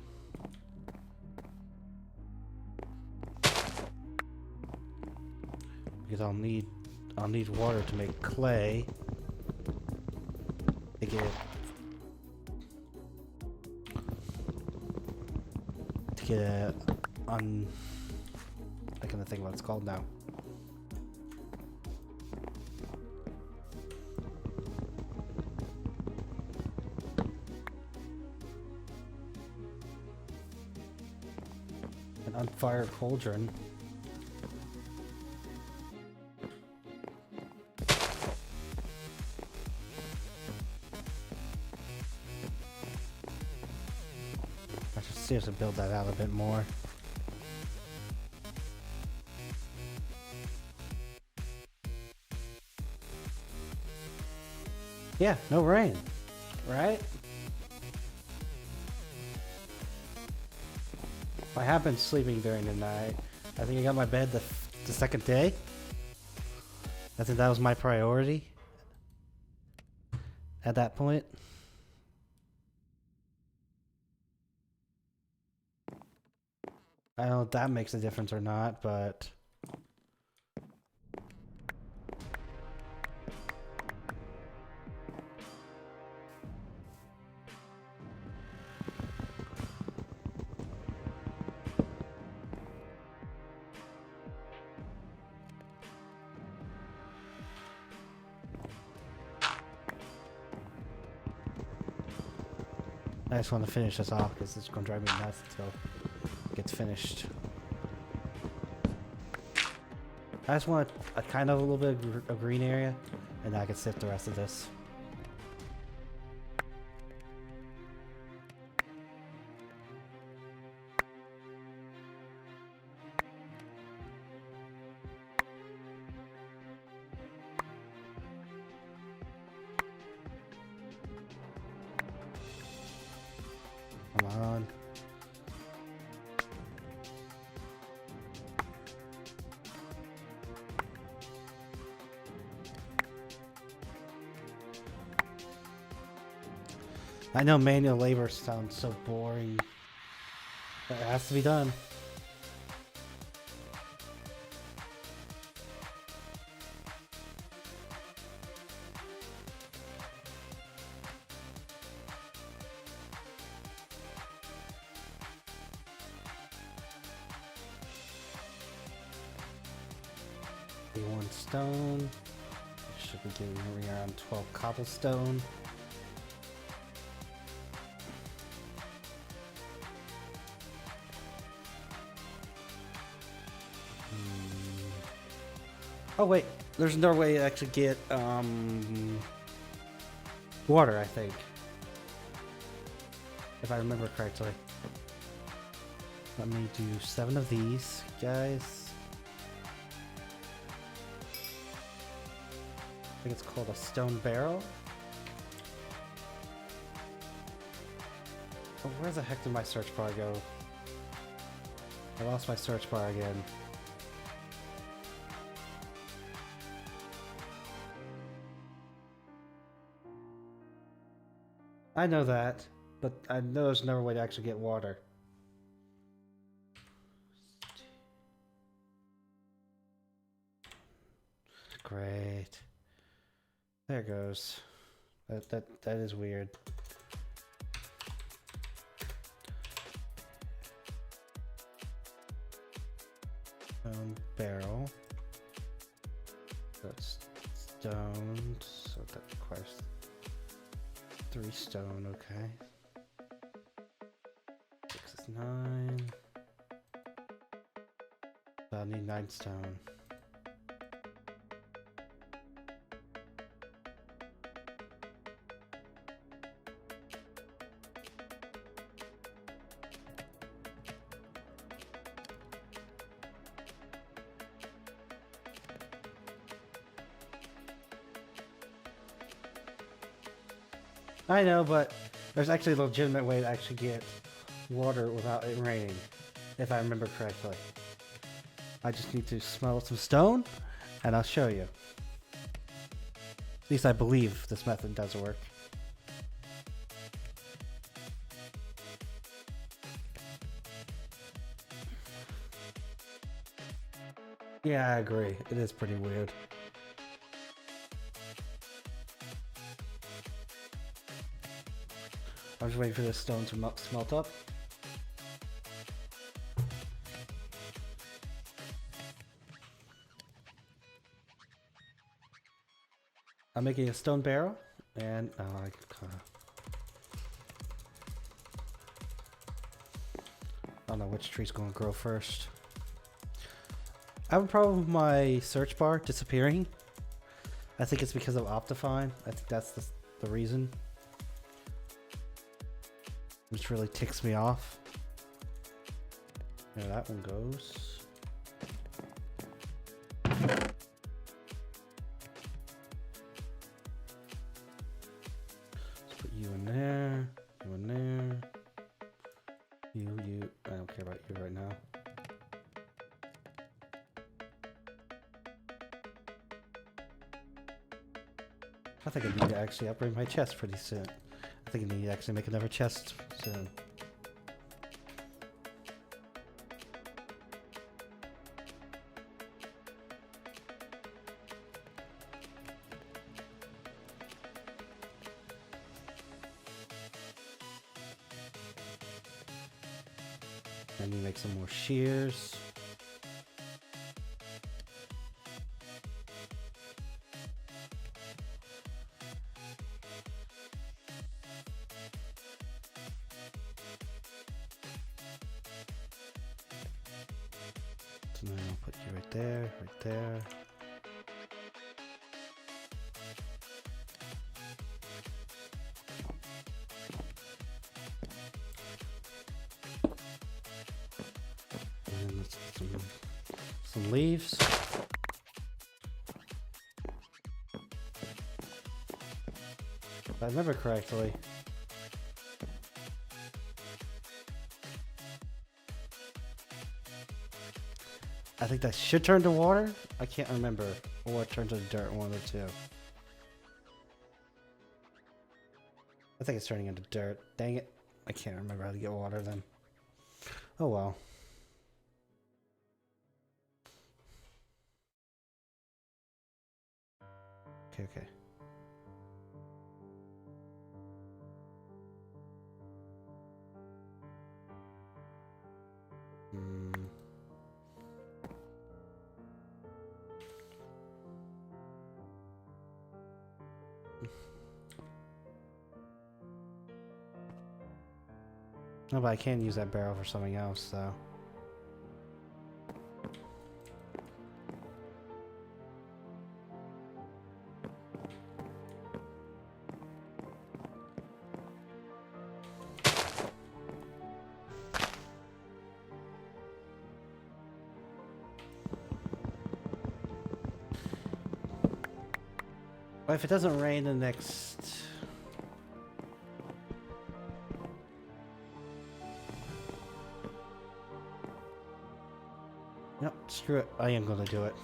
Speaker 3: Because I'll need water to make clay to get a I can't think what it's called now. An unfired cauldron. seriously build that out a bit more. Yeah, no rain, right? I have been sleeping during the night. I think I got my bed the second day. I think that was my priority at that point. I don't know if that makes a difference or not, but I just want to finish this off because it's going to drive me nuts until it gets finished. I just want a kind of a little bit of green area, and I can sip the rest of this. Come on. I know manual labor sounds so boring, but it has to be done. One stone. Should be getting around 12 cobblestone. Oh wait, there's another way to actually get water, I think. If I remember correctly. Let me do 7 of these, guys. I think it's called a stone barrel. Oh, where the heck did my search bar go? I lost my search bar again. I know that, but I know there's another way to actually get water. Great. There it goes. That is weird. Barrel. That's stone, so that requires 3 stone, okay. 6 is 9. So I need 9 stone. I know, but there's actually a legitimate way to actually get water without it raining, if I remember correctly. I just need to smelt some stone, and I'll show you. At least I believe this method does work. Yeah, I agree. It is pretty weird. I'm just waiting for this stone to smelt up. I'm making a stone barrel, and I don't know which tree's going to grow first. I have a problem with my search bar disappearing. I think it's because of Optifine. I think that's the reason. Which really ticks me off. There that one goes. Let's put you in there. You in there. You. I don't care about you right now. I think I need to actually upgrade my chest pretty soon. I think I need to actually make another chest soon. I need to make some more shears. So now I'll put you right there, right there. And let's get some leaves. If I remember correctly, I think that should turn to water. I can't remember. Or it turns to dirt, one or two. I think it's turning into dirt. Dang it. I can't remember how to get water then. Oh well. Okay. No, but I can use that barrel for something else, though. Well, if it doesn't rain the next... Nope, screw it. I am gonna do it.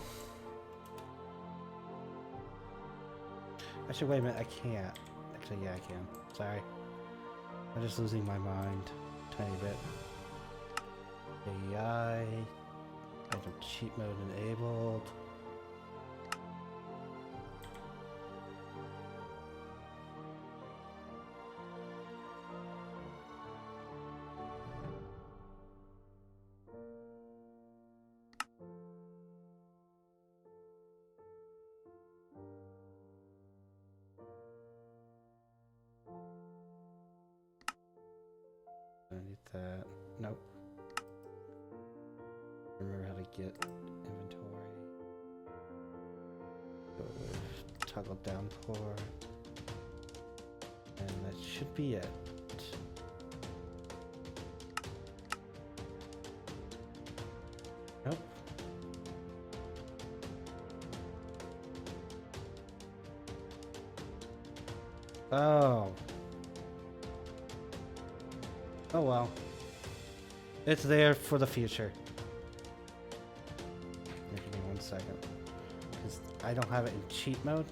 Speaker 3: Actually, wait a minute. I can't. Actually, yeah, I can. Sorry. I'm just losing my mind. Tiny bit. AI. Item cheat mode enabled. I need that. Nope. Remember how to get inventory. Go with toggle downpour. And that should be it. Nope. Oh. Oh well. It's there for the future. Give me 1 second. Because I don't have it in cheat mode.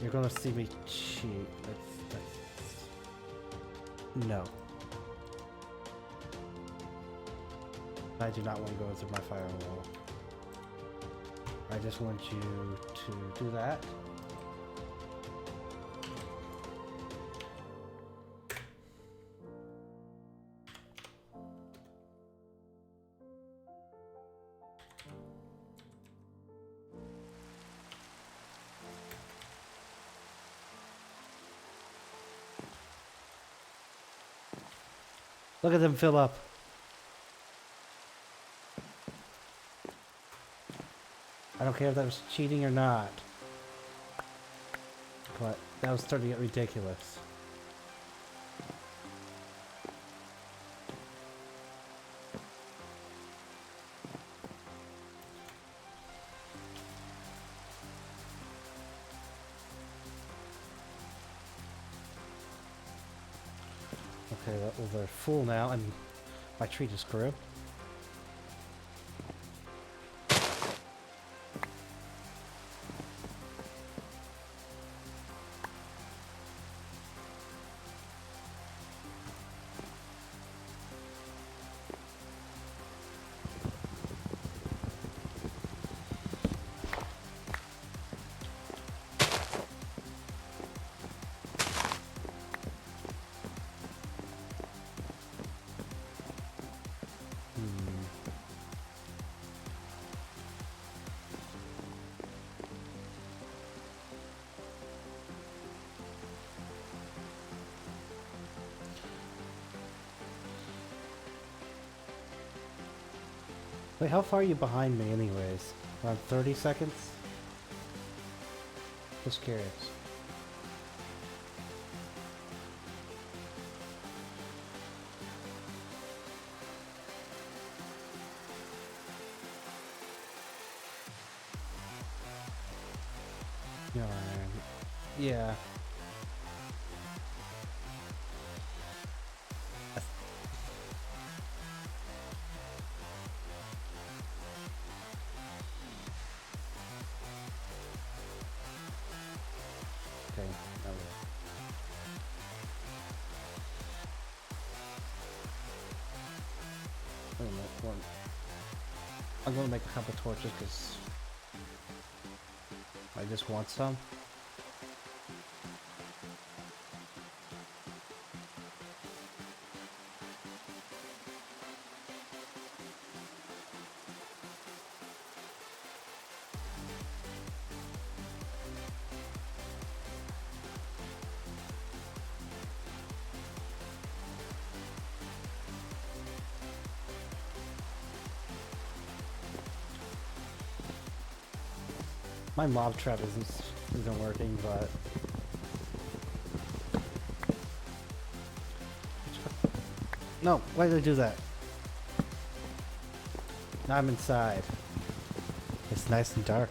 Speaker 3: You're gonna see me cheat. No. I do not want to go through my firewall. I just want you to do that. Look at them fill up. I don't care if that was cheating or not. But that was starting to get ridiculous. Okay, well, they're full now, and my tree just grew. Wait, how far are you behind me anyways? Around 30 seconds? Just curious. Yeah. Yeah. Okay. Wait a minute. One. I'm gonna make a couple torches because I just want some. My mob trap isn't working, but no, why did I do that? Now I'm inside. It's nice and dark.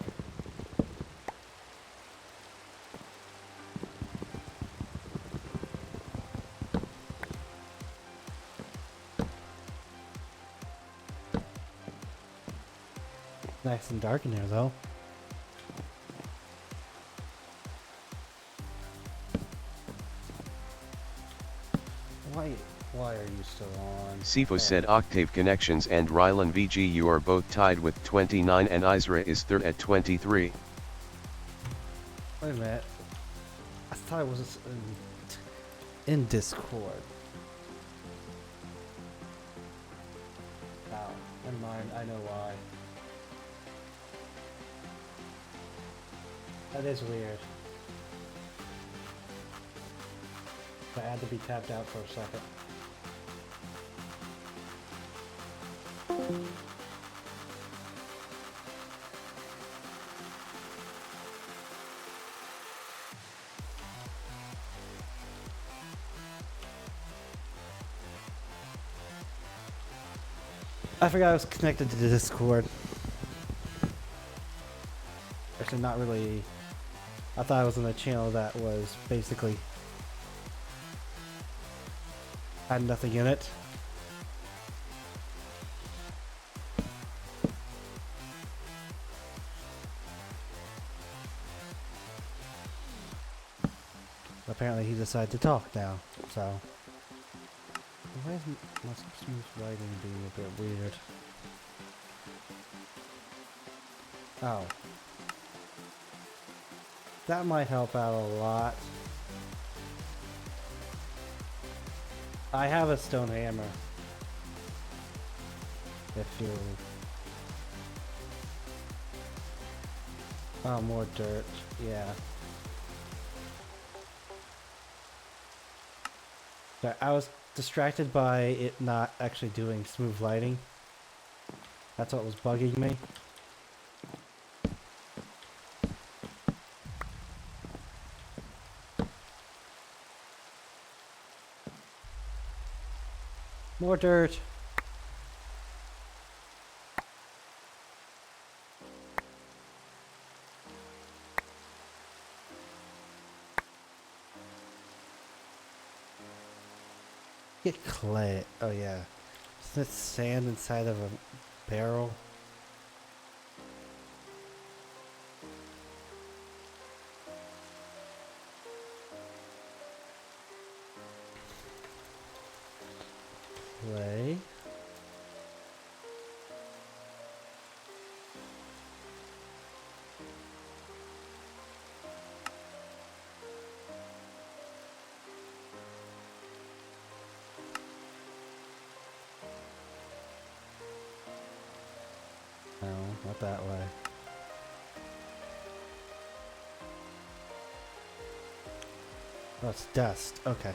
Speaker 3: Nice and dark in there, though. Why are you still on?
Speaker 6: Sifo said Octave Connections and Rylan VG, you are both tied with 29 and Isra is third at 23.
Speaker 3: Wait a minute. I thought it was in Discord. Oh, never mind. I know why. That is weird. I had to be tapped out for a second. I forgot I was connected to the Discord. Actually, not really. I thought I was on a channel that was basically had nothing in it. Apparently he decided to talk now, so why isn't my smooth writing being a bit weird? Oh. That might help out a lot. I have a stone hammer. If you... Oh, more dirt. Yeah. Sorry, I was distracted by it not actually doing smooth lighting. That's what was bugging me. More dirt. Get clay. Oh yeah. Isn't it sand inside of a barrel? Clay. No, not that way. Oh, it's dust. Okay.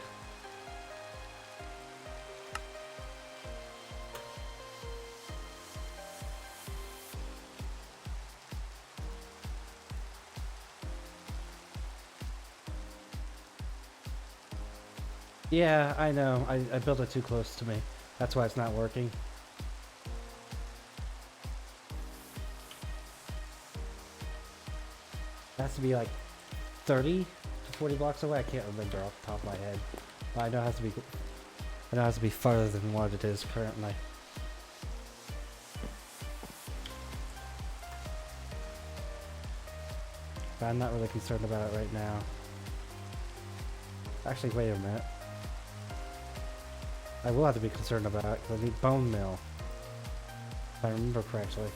Speaker 3: Yeah, I know. I built it too close to me. That's why it's not working. It has to be like 30 to 40 blocks away. I can't remember off the top of my head. But I know it has to be. I know it has to be farther than what it is currently. But I'm not really concerned about it right now. Actually, wait a minute. I will have to be concerned about it because I need bone meal. If I remember correctly.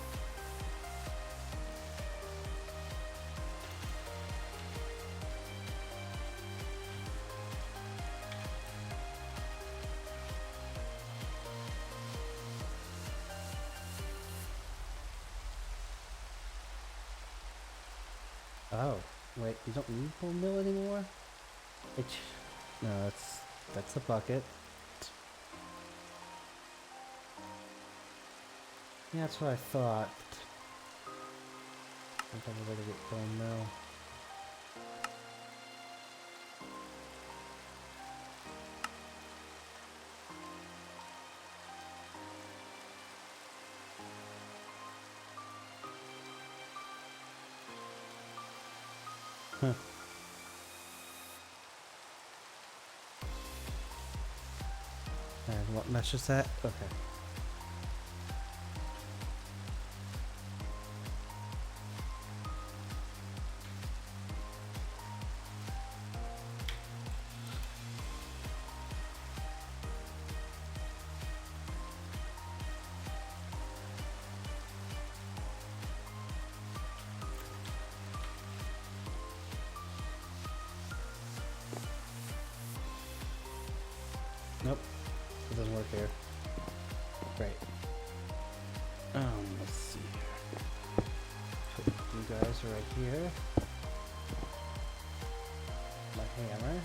Speaker 3: Oh, wait, you don't need bone meal anymore? No, that's a bucket. Yeah, that's what I thought. I'm probably gonna get bone meal. Huh. And what mesh is that? Okay. Nope, it doesn't work here. Great. Let's see here. Put you guys right here. My hammer.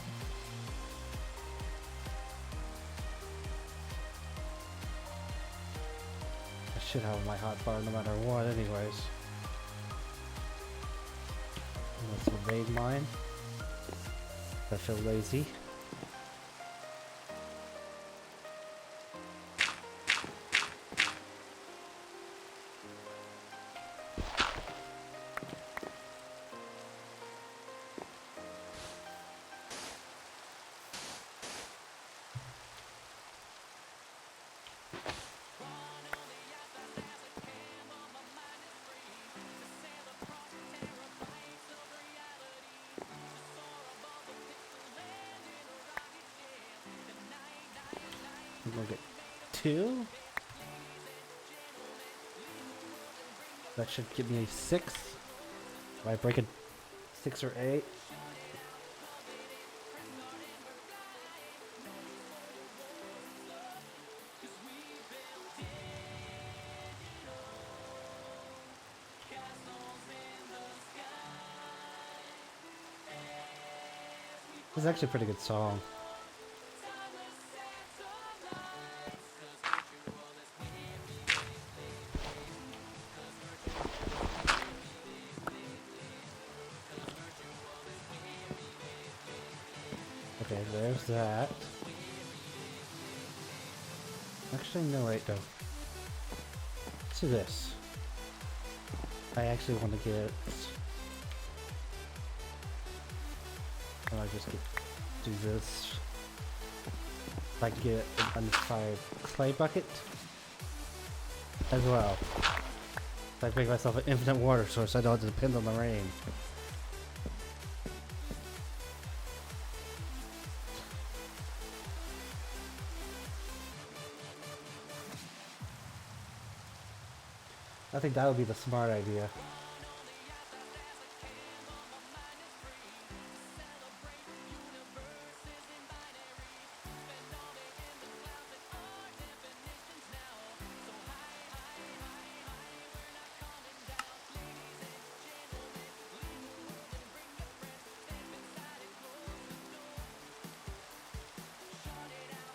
Speaker 3: I should have my hot bar no matter what anyways. Let's evade mine. I feel lazy. I'm gonna get 2. That should give me a 6. If I break a 6 or 8. This is actually a pretty good song. Okay, there's that. Actually, no, wait, no. Let's do this. I actually want to get... Oh, I just get, do this. If I can get an unfired clay bucket as well. If I make myself an infinite water source, I don't have to depend on the rain. I think that would be the smart idea.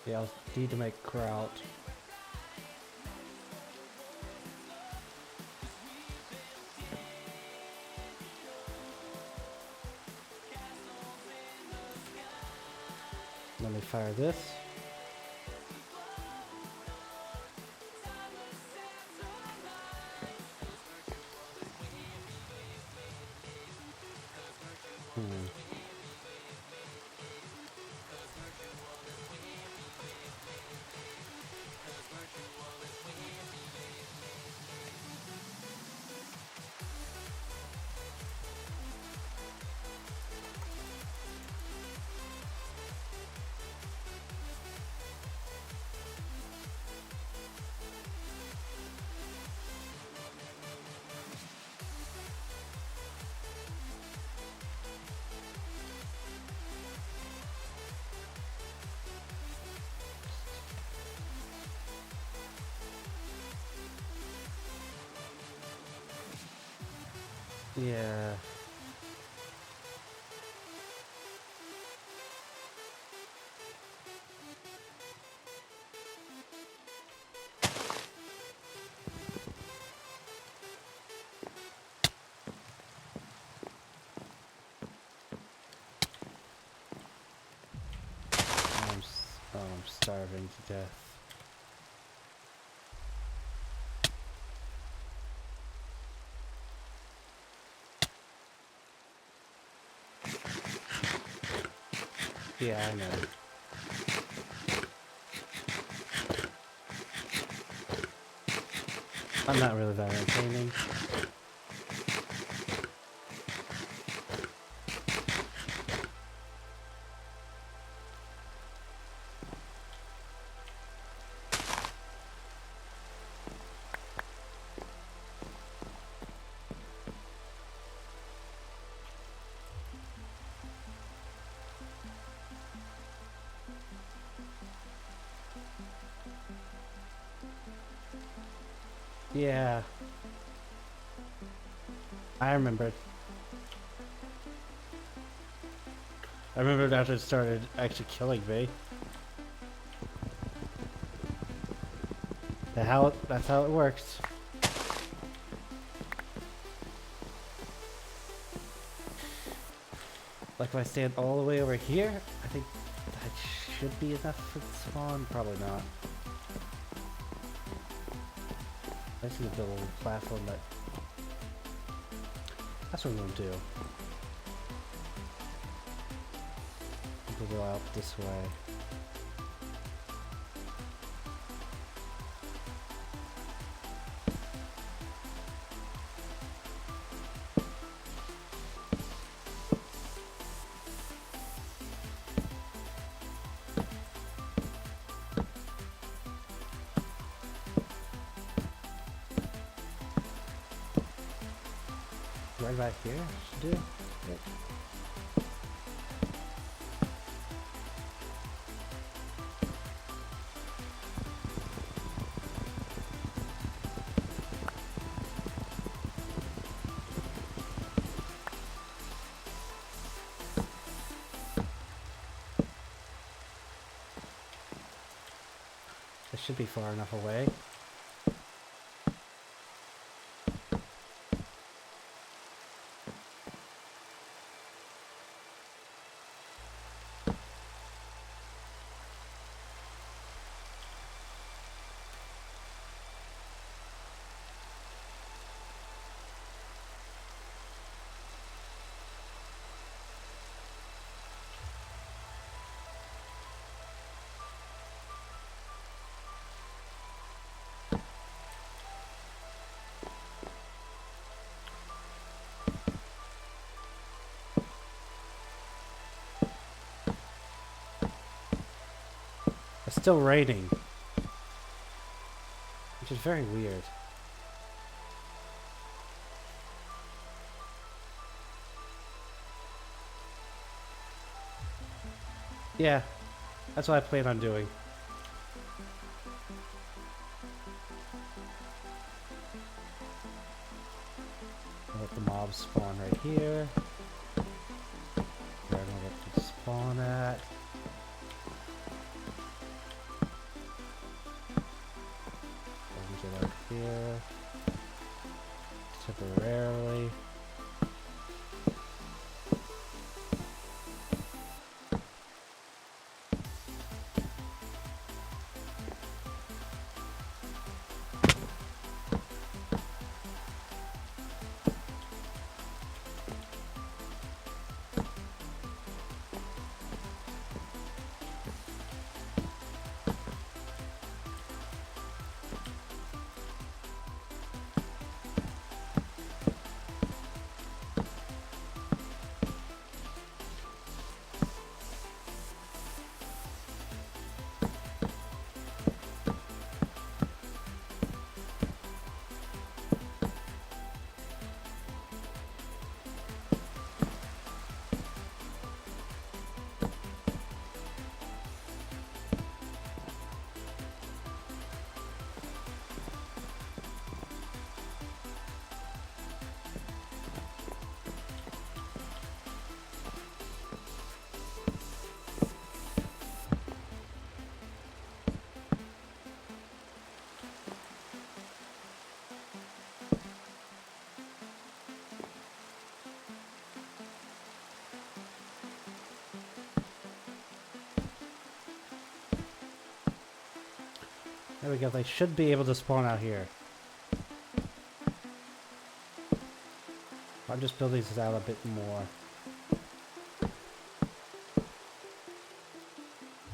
Speaker 3: Yeah, I'll need to make kraut. Let me fire this. Yeah. I'm starving to death. Yeah, I know. I'm not really that entertaining. Yeah. I remembered. I remembered after it started actually killing me. That's how it works. Like if I stand all the way over here, I think that should be enough for the spawn. Probably not. I just need to build a little platform that... That's what I'm gonna do. We'll go out this way. Right back here, should do. Yep. It should be far enough away. It's still raining. Which is very weird. Yeah, that's what I plan on doing. Let the mobs spawn right here. Where I don't let them spawn at. Orange alert here. Temporarily. There we go, they should be able to spawn out here. I'm just building this out a bit more.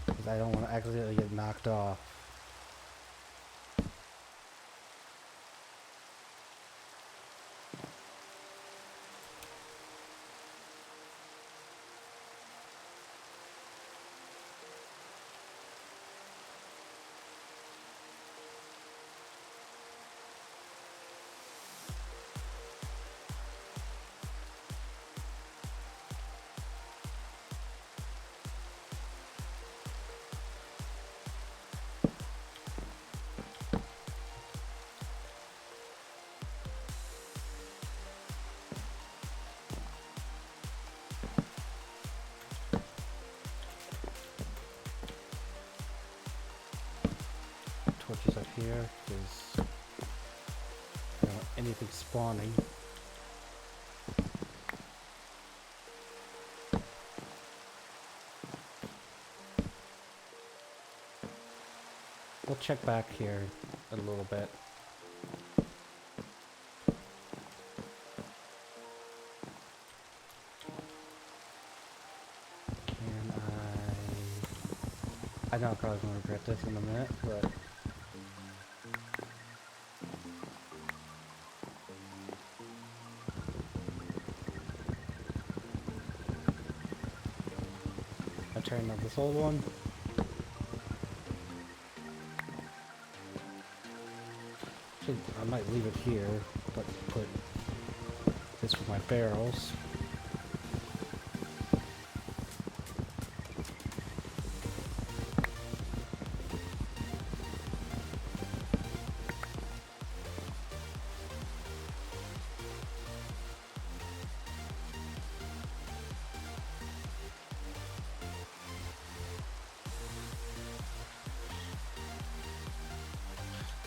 Speaker 3: Because I don't want to accidentally get knocked off. Torches up here, because I don't want anything spawning. We'll check back here in a little bit. Can I know I'm probably going to regret this in a minute, but I turned on this old one. I might leave it here, but put this for my barrels.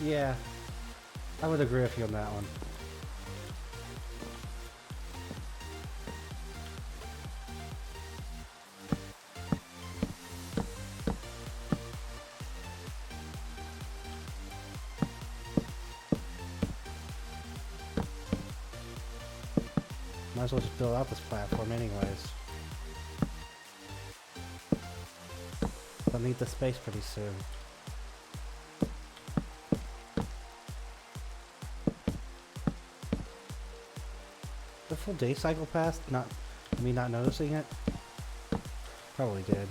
Speaker 3: Yeah, I would agree with you on that one. Might as well just build out this platform anyways. I'll need the space pretty soon. The full day cycle passed? Me not noticing it? Probably did.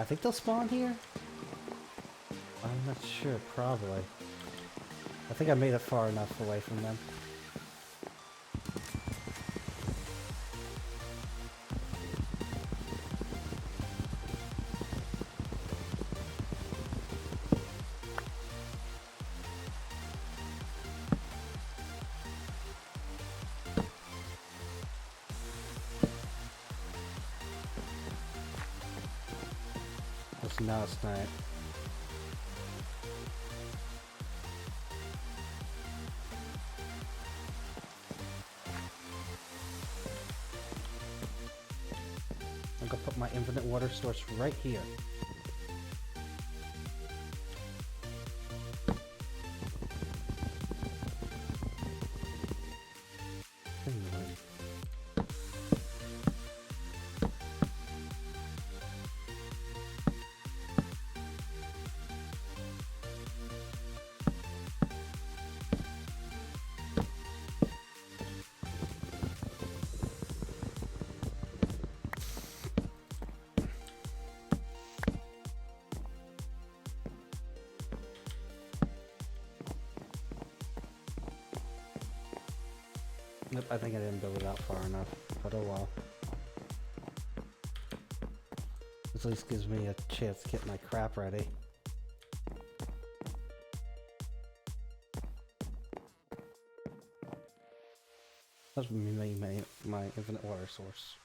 Speaker 3: I think they'll spawn here? I'm not sure, probably. I think I made it far enough away from them. It's not a snipe. I'm gonna put my infinite water source right here. Anyway. Nope, I think I didn't build it out far enough, but oh well. This at least gives me a chance to get my crap ready. That's my infinite water source.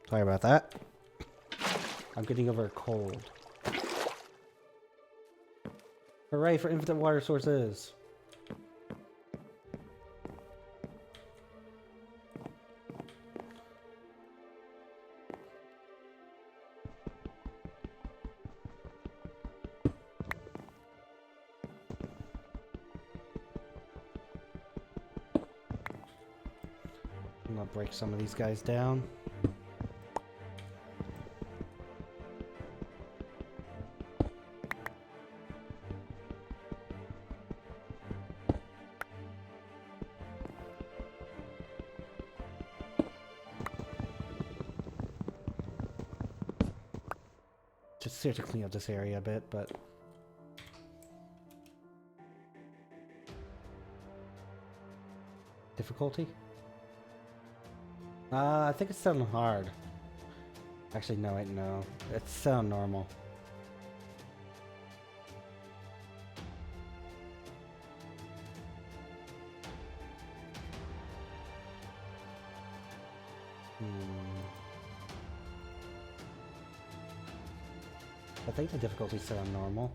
Speaker 3: Sorry about that. I'm getting over a cold. Hooray for infinite water sources! I'm gonna break some of these guys down. Just here to clean up this area a bit, but difficulty? I think it's sounding hard. Actually, no, wait, no. It's sound normal. I think the difficulties sound normal.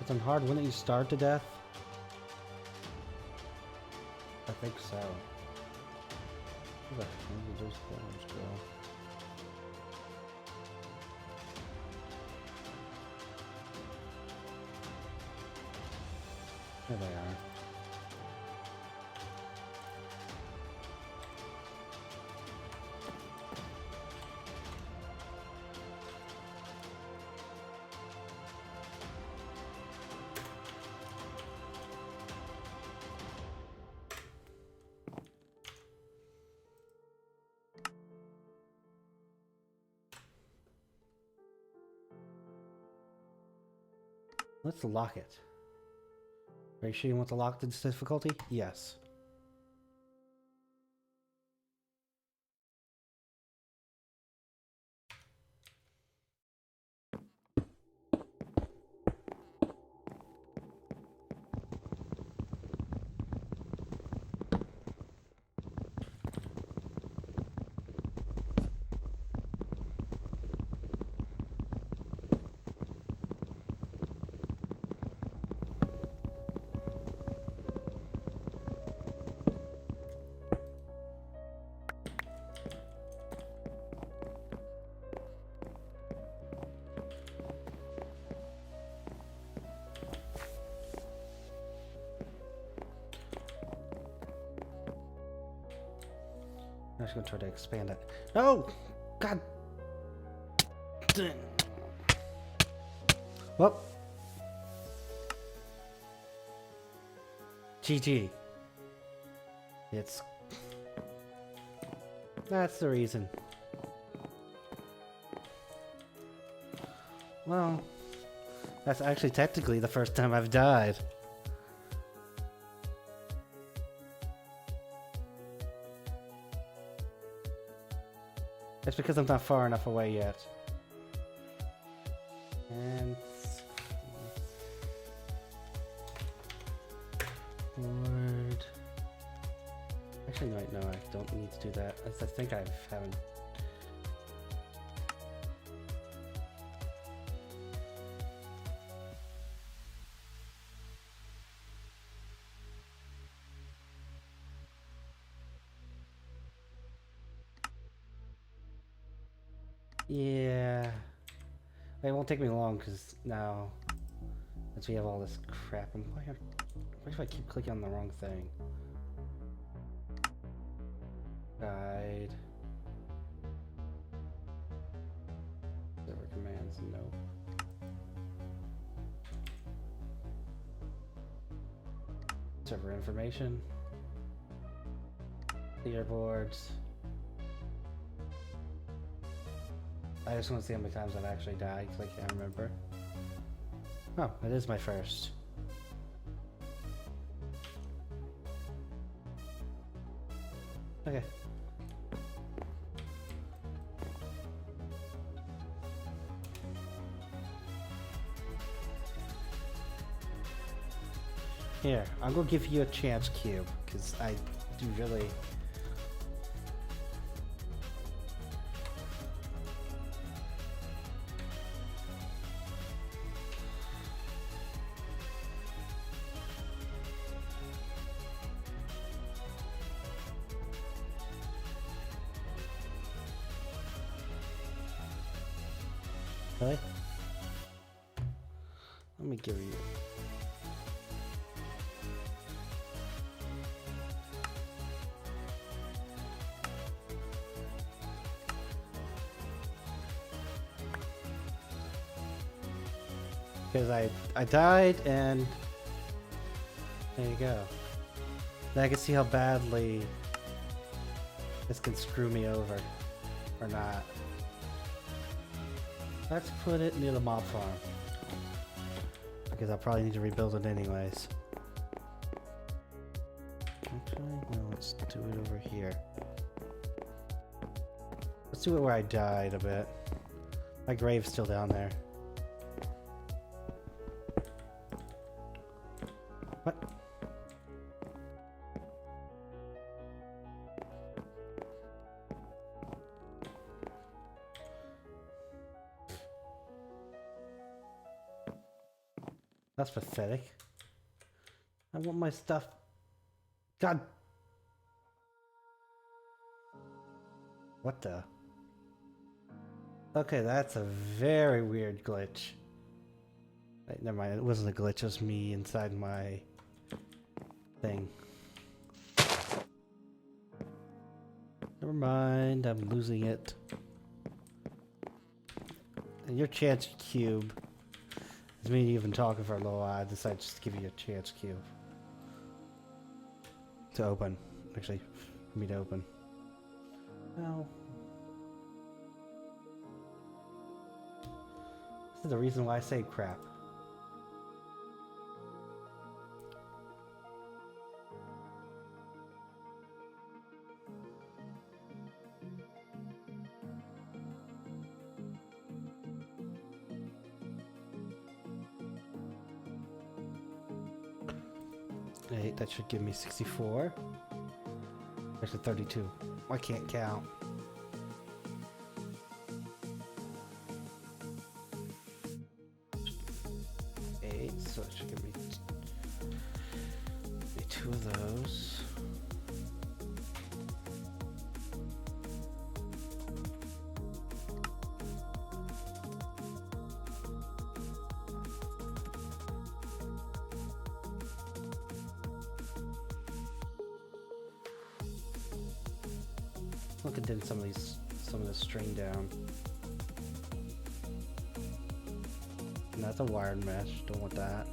Speaker 3: It's on hard, wouldn't you starve to death? I think so. Where did those clones go? There they are. Let's lock it. Are you sure you want to lock this difficulty? Yes. just gonna try to expand it. No! God! Dang. Well. GG. It's... That's the reason. Well, that's actually technically the first time I've died. It's because I'm not far enough away yet. And... Lord... Actually, no, I don't need to do that. I think I haven't... Yeah, it won't take me long because now, since we have all this crap, why do I keep clicking on the wrong thing? Guide. Server commands, no. Server information. Leaderboards. I just want to see how many times I've actually died, because I can't remember. Oh, it is my first. Okay. Here, I'm gonna give you a chance cube, because I do really... Really? Let me give you... Because I died and... There you go. Now I can see how badly this can screw me over. Or not. Let's put it near the mob farm. Because I'll probably need to rebuild it anyways. Actually, no, let's do it over here. Let's do it where I died a bit. My grave's still down there. What? That's pathetic. I want my stuff. God. What the? Okay, that's a very weird glitch. Wait, never mind, it wasn't a glitch, it was me inside my thing. Never mind, I'm losing it. And your chance cube. It's me even talking for a little while. I decided just to give you a chance cube. To open. Actually, for me to open. No. This is the reason why I say crap. That should give me 64. Actually 32. I can't count. So it should give me 2 of those. Let's look at some of this string down. And that's a wired mesh. Don't want that.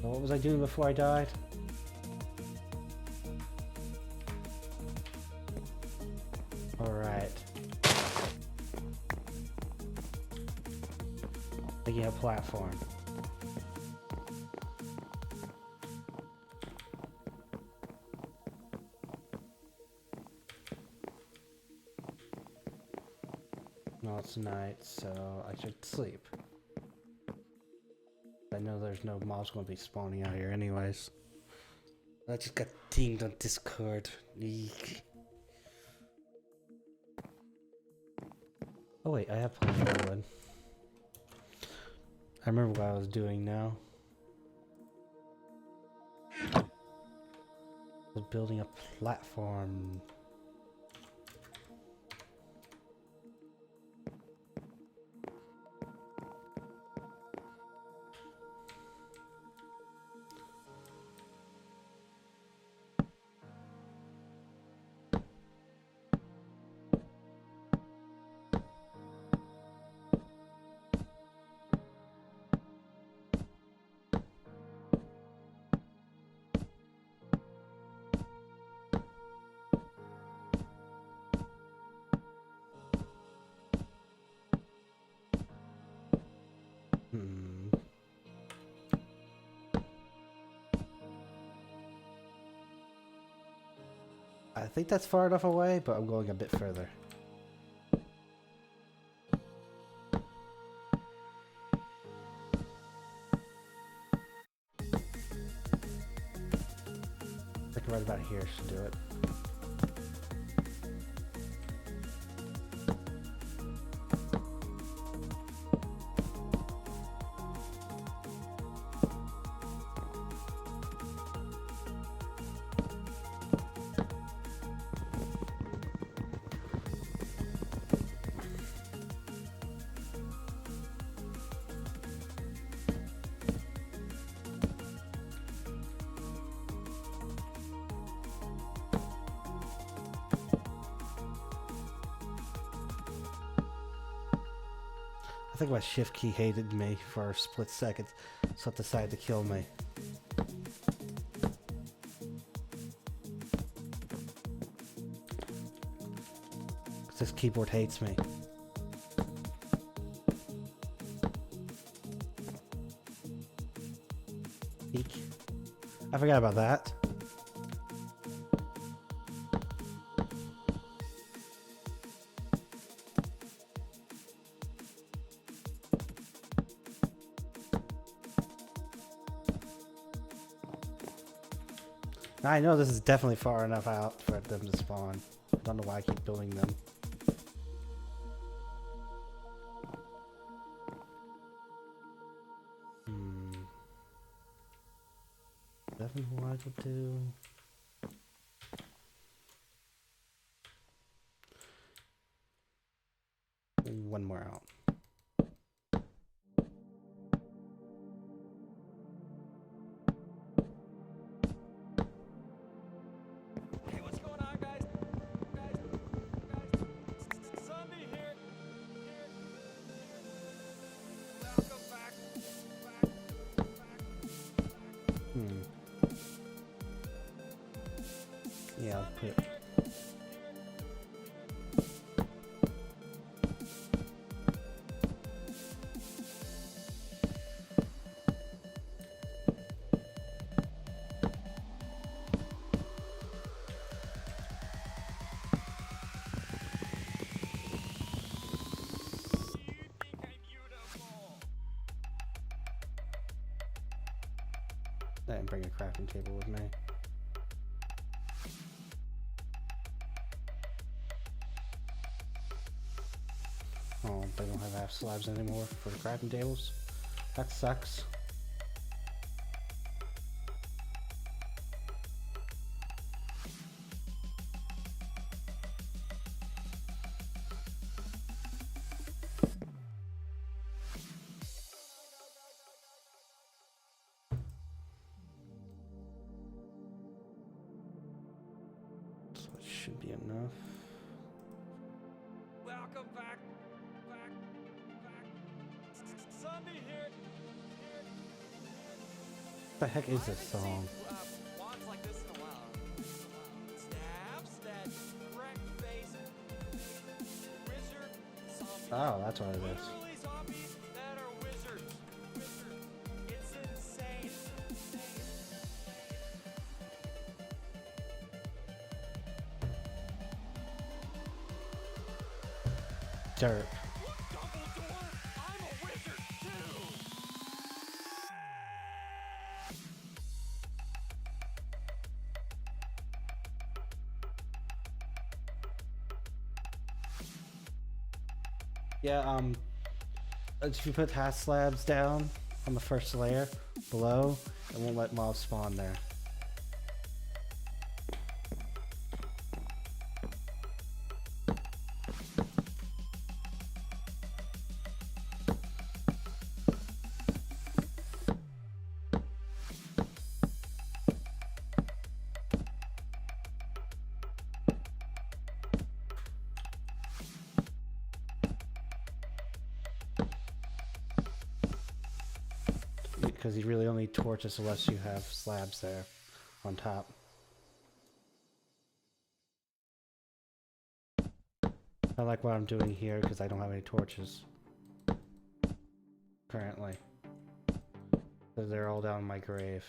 Speaker 3: What was I doing before I died? Alright. Making a platform. No, it's night, so I should sleep. I know there's no mobs going to be spawning out here anyways. I just got dinged on Discord. Eek. Oh wait, I have plenty of wood. I remember what I was doing now. I was building a platform. I think that's far enough away, but I'm going a bit further. I think right about here should do it. I think my shift key hated me for a split second, so it decided to kill me. This keyboard hates me. Eek. I forgot about that. I know this is definitely far enough out for them to spawn. I don't know why I keep building them. Definitely what I would do. One more out. Yeah, I'll put bring a crafting table with me. Oh, they don't have half slabs anymore for the crafting tables. That sucks. So it should be enough.
Speaker 8: Welcome back. Zombie here.
Speaker 3: What the heck is this song?
Speaker 8: Walks like this in a while. Stabs that wreck face. Wizard. Zombie.
Speaker 3: Oh, that's what it is.
Speaker 8: Literally zombies that are wizards. It's insane.
Speaker 3: Dirt.
Speaker 8: Dumbledore, I'm a wizard too.
Speaker 3: Yeah, if you put half slabs down on the first layer below, it won't let mobs spawn there. Because you really only torches unless you have slabs there on top. I like what I'm doing here because I don't have any torches currently. So they're all down my grave.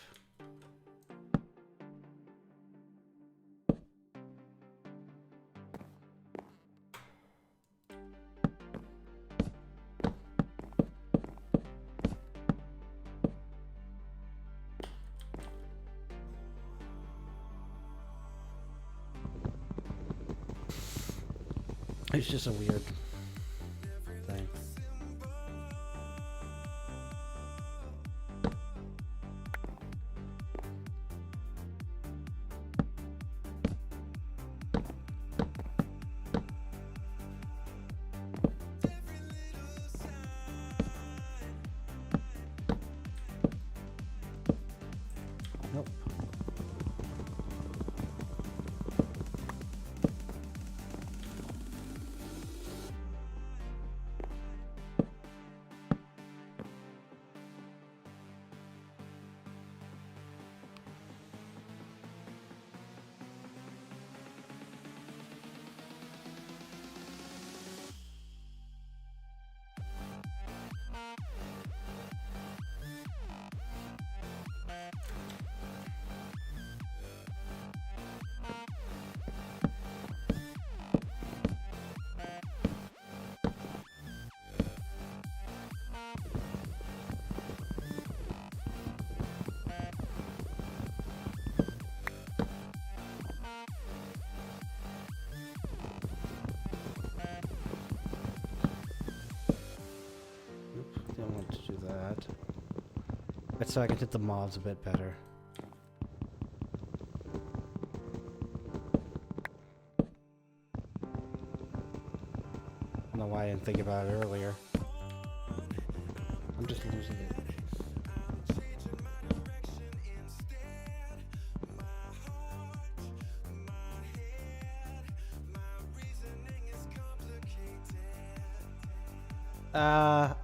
Speaker 3: It's just a weird thing. Nope. Don't want to do that. That's so I can hit the mobs a bit better. I don't know why I didn't think about it earlier. I'm just losing it.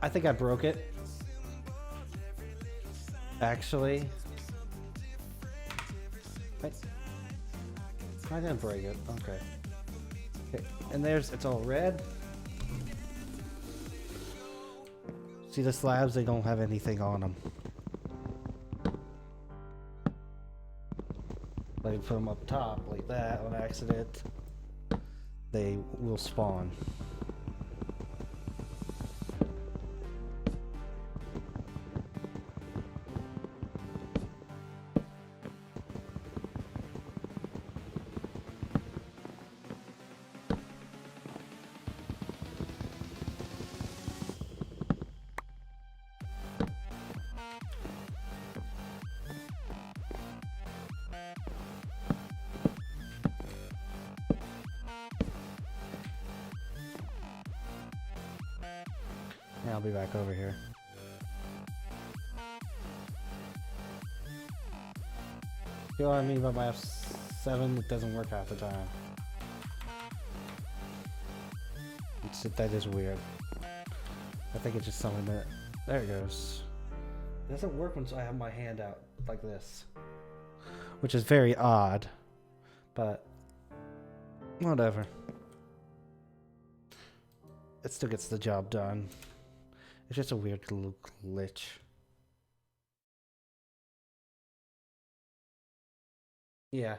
Speaker 3: I think I broke it. Actually. I didn't break it. Okay. Okay. And there's, it's all red. See the slabs? They don't have anything on them. Let me put them up top like that on accident. They will spawn. Yeah, I'll be back over here. You know what I mean by my F7? It doesn't work half the time. That is weird. I think it's just something that... There it goes. It doesn't work once I have my hand out like this. Which is very odd. But... whatever. It still gets the job done. It's just a weird little glitch. Yeah.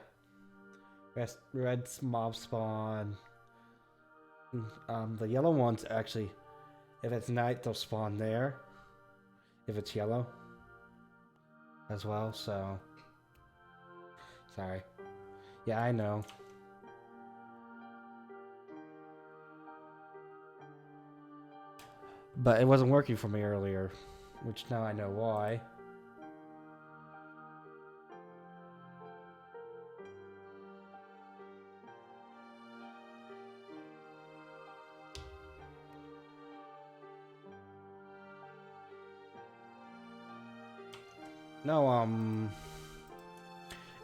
Speaker 3: Red mob spawn. The yellow ones actually, if it's night, they'll spawn there. If it's yellow. As well, so. Sorry. Yeah, I know. But it wasn't working for me earlier, which now I know why. No,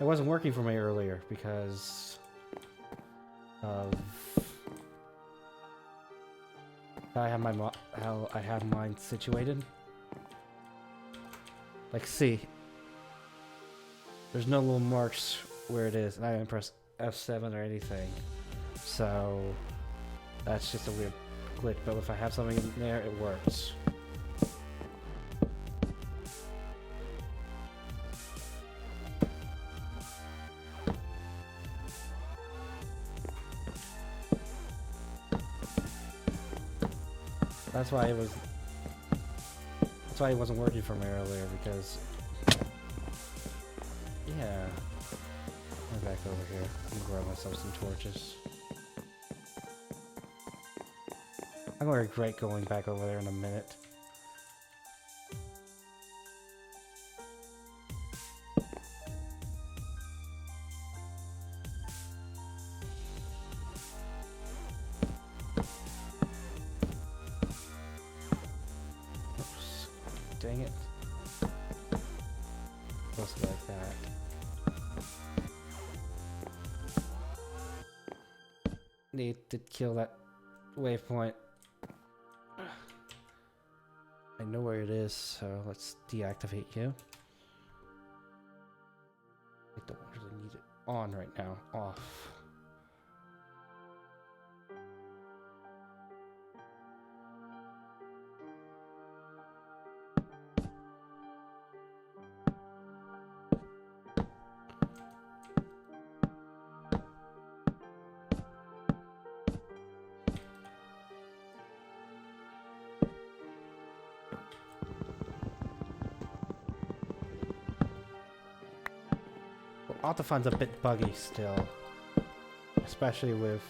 Speaker 3: it wasn't working for me earlier because of how I have mine situated. Like, see, there's no little marks where it is, and I didn't press F7 or anything, so that's just a weird glitch. But if I have something in there, it works. That's why it was. That's why it wasn't working for me earlier, because. Yeah. I'm back over here. I'm gonna grab myself some torches. I'm gonna regret going back over there in a minute. Dang it. Supposed to like that. Need to kill that waypoint. I know where it is, so let's deactivate you. I don't really need it on right now. Off. Optifon's a bit buggy still, especially with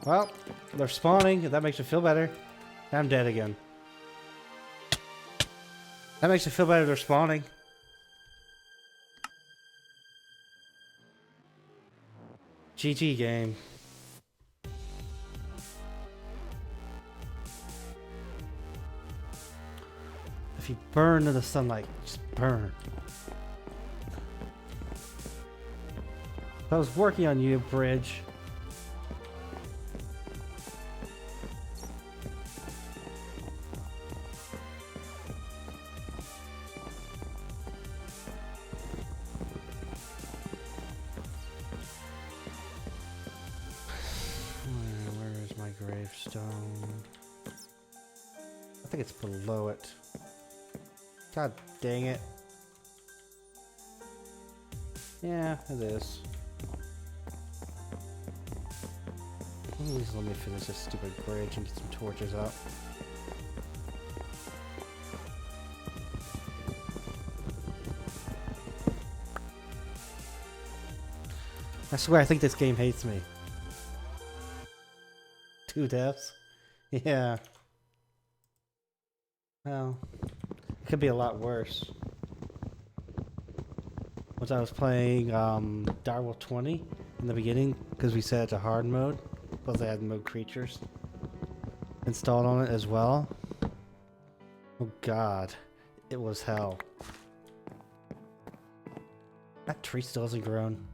Speaker 3: well, they're spawning, if that makes you feel better. I'm dead again. That makes you feel better, they're spawning. GG game. If you burn in the sunlight, just burn. I was working on you, Bridge. Where is my gravestone? I think it's below it. God dang it. Yeah, it is. Please let me finish this stupid bridge and get some torches up. I swear, I think this game hates me. 2 deaths? Yeah. Well, it could be a lot worse. was I was playing Direwolf 20 in the beginning because we set it to hard mode, plus I had mode creatures installed on it as well. Oh god, it was hell. That tree still hasn't grown.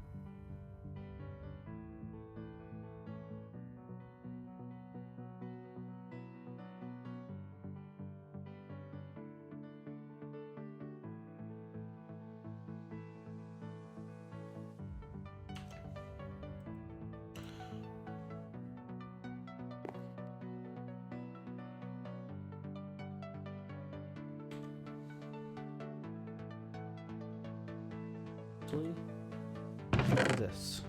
Speaker 3: Look at this.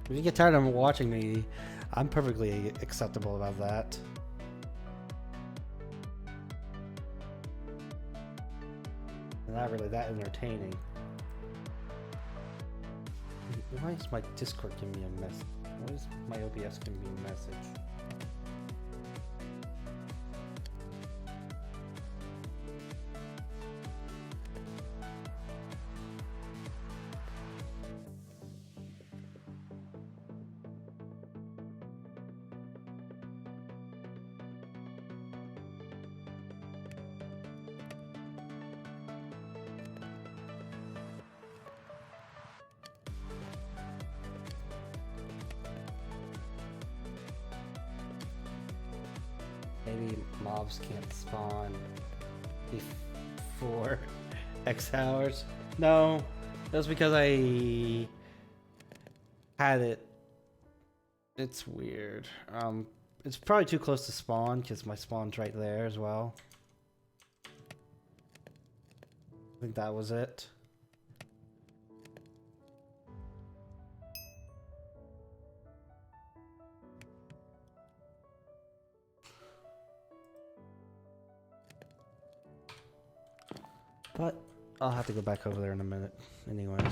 Speaker 3: If you get tired of watching me, I'm perfectly acceptable about that. Not really that entertaining. Why is my Discord giving me a message? Why is my OBS giving me a message? Maybe mobs can't spawn before X hours. No, that was because I had it. It's weird. It's probably too close to spawn because my spawn's right there as well. I think that was it. But I'll have to go back over there in a minute anyways.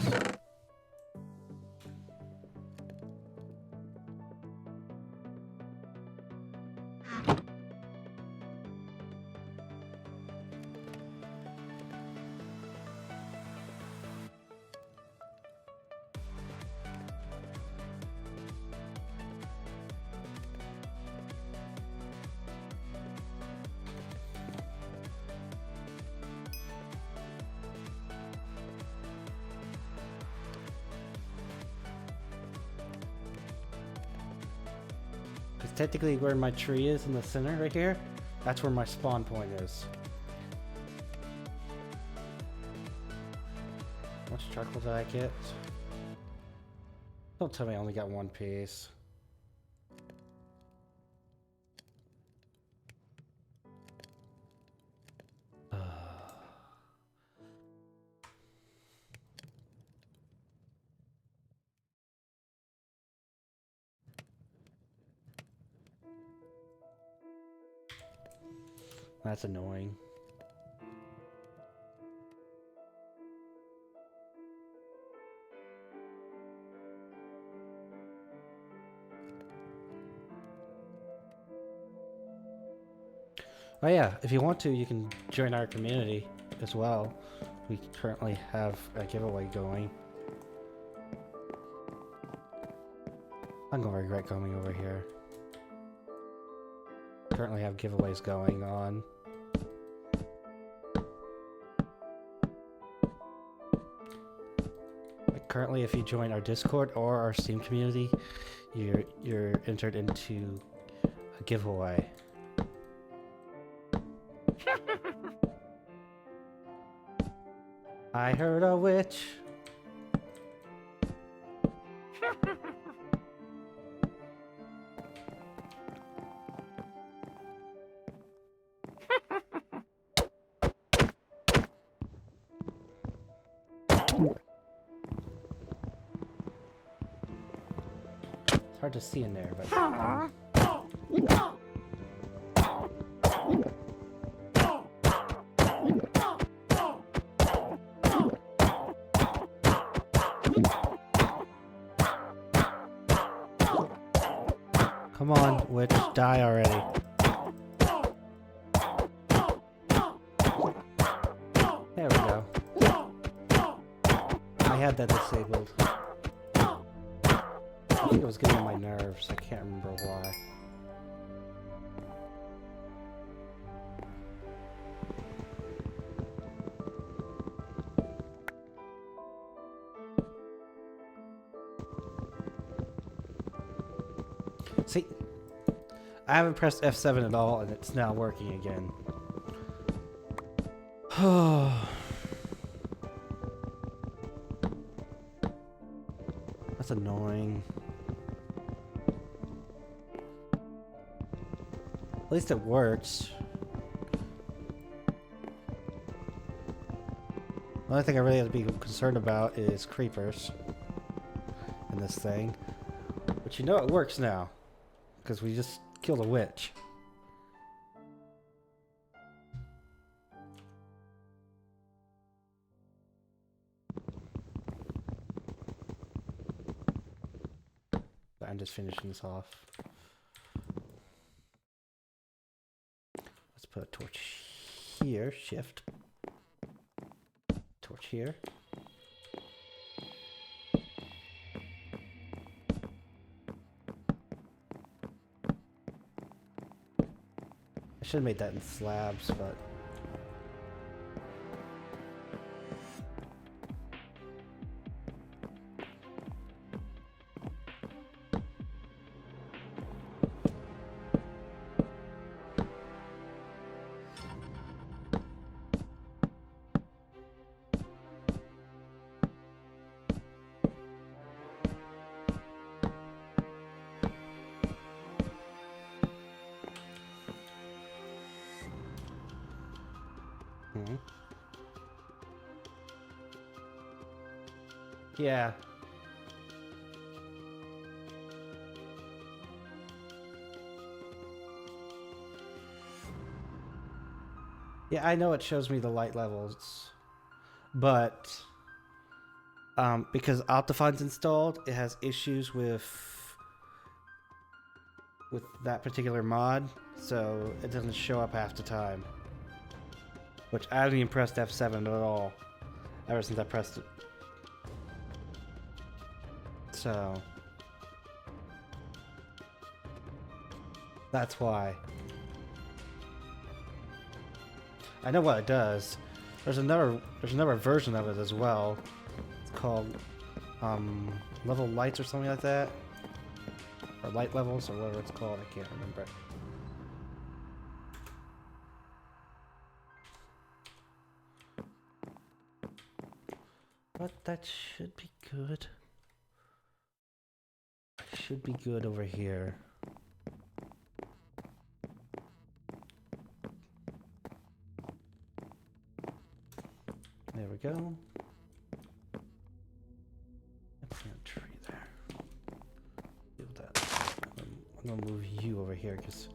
Speaker 3: Because technically where my tree is in the center right here, that's where my spawn point is. How much charcoal did I get? Don't tell me I only got one piece. That's annoying. Oh yeah, if you want to, you can join our community as well. We currently have a giveaway going. I'm gonna regret coming over here. Currently have giveaways going on. Currently, if you join our Discord or our Steam community, you're entered into a giveaway. I heard a witch. It's hard to see in there, but Come on, witch, die already. There we go. I had that disabled. I think it was getting on my nerves. I can't remember why. See, I haven't pressed F7 at all, and it's now working again. That's annoying. At least it works. The only thing I really have to be concerned about is creepers in this thing. But you know it works now, because we just killed a witch. I'm just finishing this off. Let's put a torch here, shift. Torch here. I should have made that in slabs, but... Yeah. Yeah, I know it shows me the light levels, but because Optifine's installed, it has issues with that particular mod, so it doesn't show up half the time. Which I haven't even pressed F7 at all ever since I pressed it. So that's why. I know what it does. There's another version of it as well. It's called level lights or something like that. Or light levels or whatever it's called, I can't remember. But that should be good. Should be good over here. There we go. Plant a tree there. Do that. I'm gonna move you over here because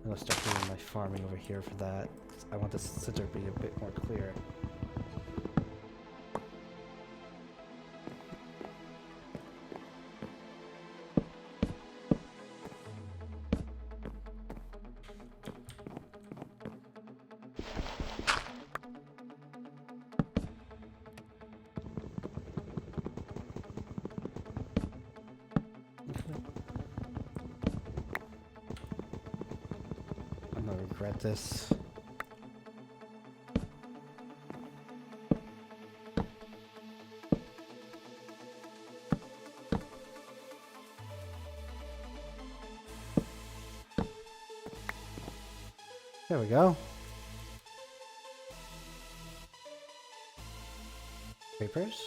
Speaker 3: I'm gonna start doing my farming over here for that. I want this center to be a bit more clear. I'm gonna regret this. There we go. Papers?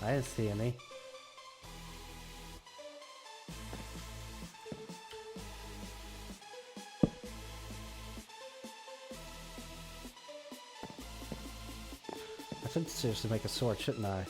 Speaker 3: I didn't see any. I should seriously make a sword, shouldn't I?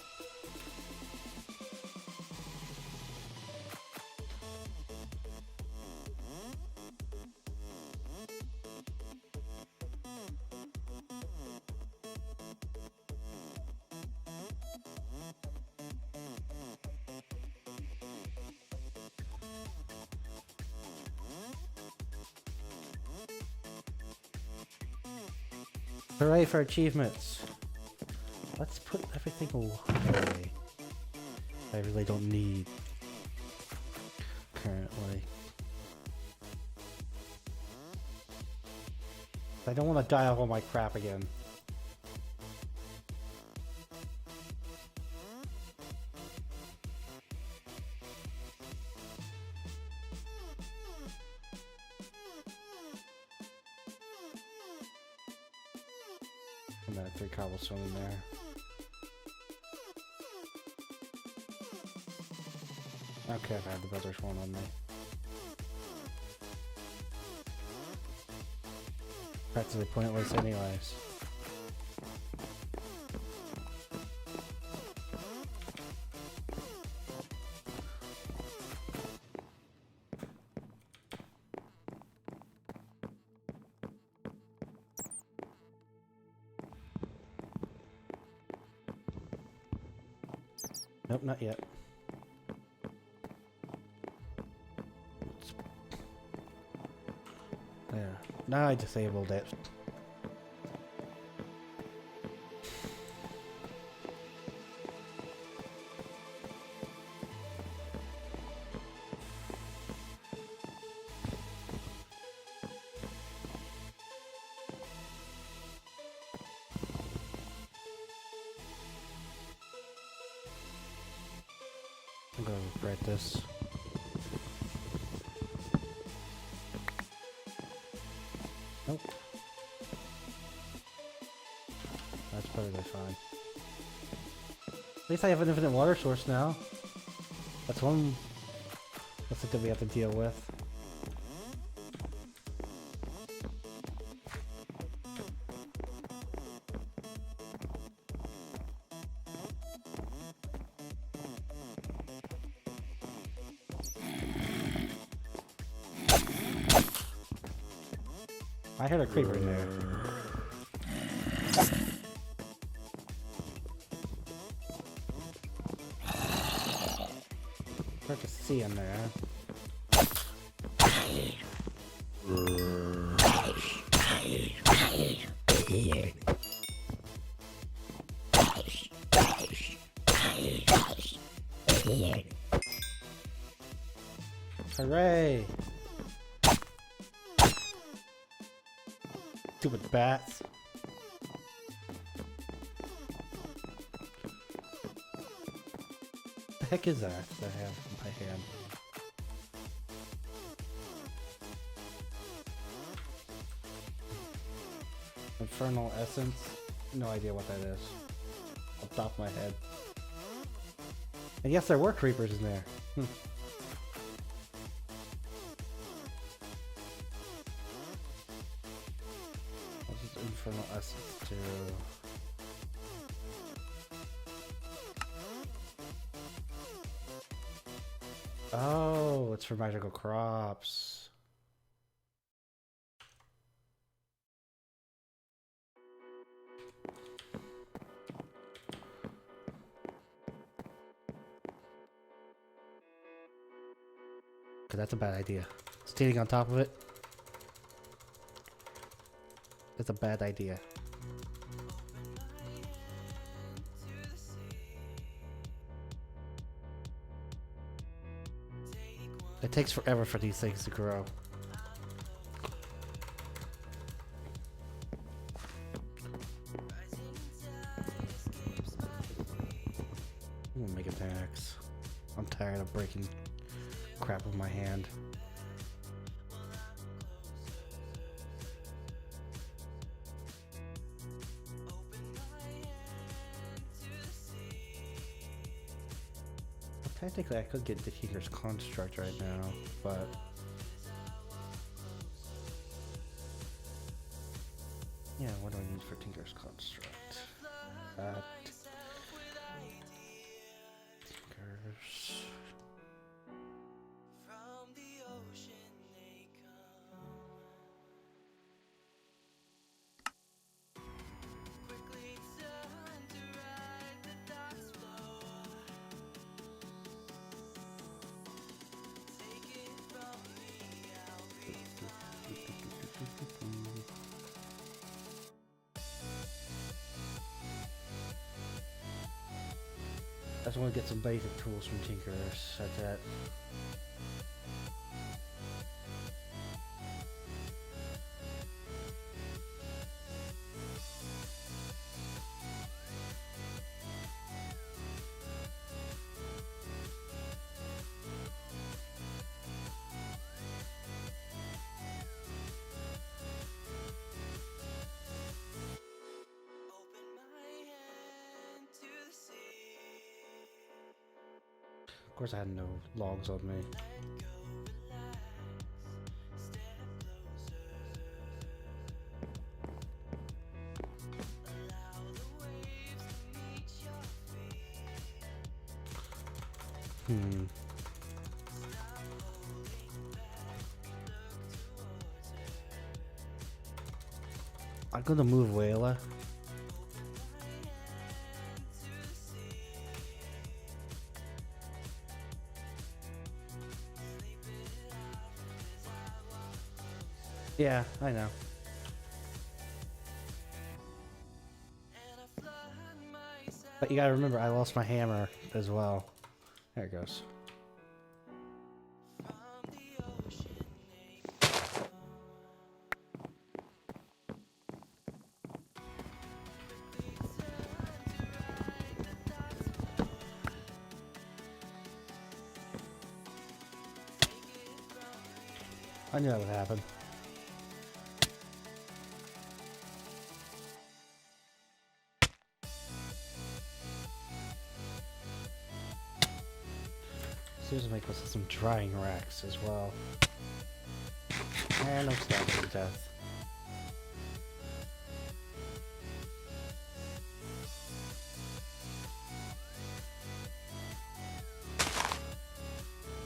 Speaker 3: Hooray for achievements! Let's put everything away. I really don't need currently. I don't want to die of all my crap again. And then 3 cobblestone in there. Okay, I've had the brothers one on me. Practically pointless anyways. Nope, not yet. There. Now I disabled it. I'm gonna regret this. Nope. That's perfectly fine. At least I have an infinite water source now. That's one thing that we have to deal with. I heard a creeper in there. Hard to see in there. Hooray! Stupid bats. What the heck is that I have in my hand? Infernal essence? No idea what that is. Off the top of my head. And yes, there were creepers in there. What's this infernal essence do? Oh, it's for magical crops. Okay, that's a bad idea. Standing on top of it. That's a bad idea. It takes forever for these things to grow. I'm gonna make an axe. I'm tired of breaking crap with my hand. Technically, I could get the Tinker's Construct right now, but yeah, what do I need for Tinker's Construct? Tinkers. just want to get some basic tools from Tinkerers. That's it. Of course, I had no logs on me. I'm gonna move Wayla. Yeah, I know. But you gotta remember, I lost my hammer as well. There it goes. I knew that would happen. Seriously, make us some drying racks as well. And I'm stabbing to death.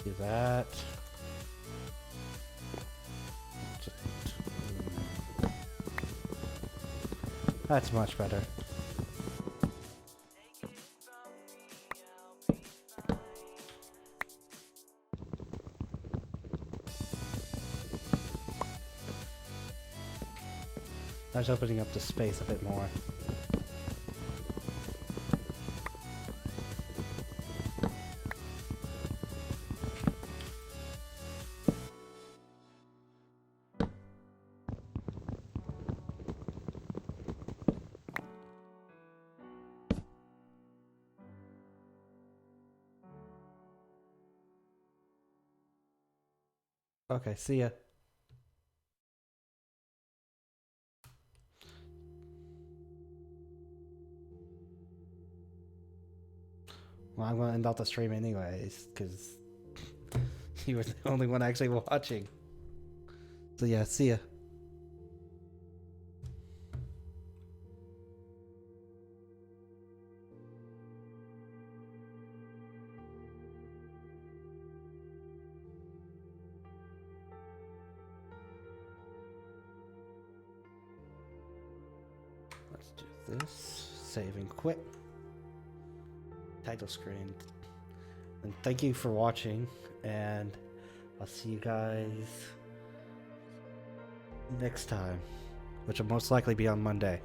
Speaker 3: Do that. That's much better. I was opening up the space a bit more. Okay, see ya. Well, I'm gonna end out the stream anyways, because you were the only one actually watching. So yeah, see ya. Let's do this. Save and quit. Title screen. And thank you for watching, and I'll see you guys next time, which will most likely be on Monday.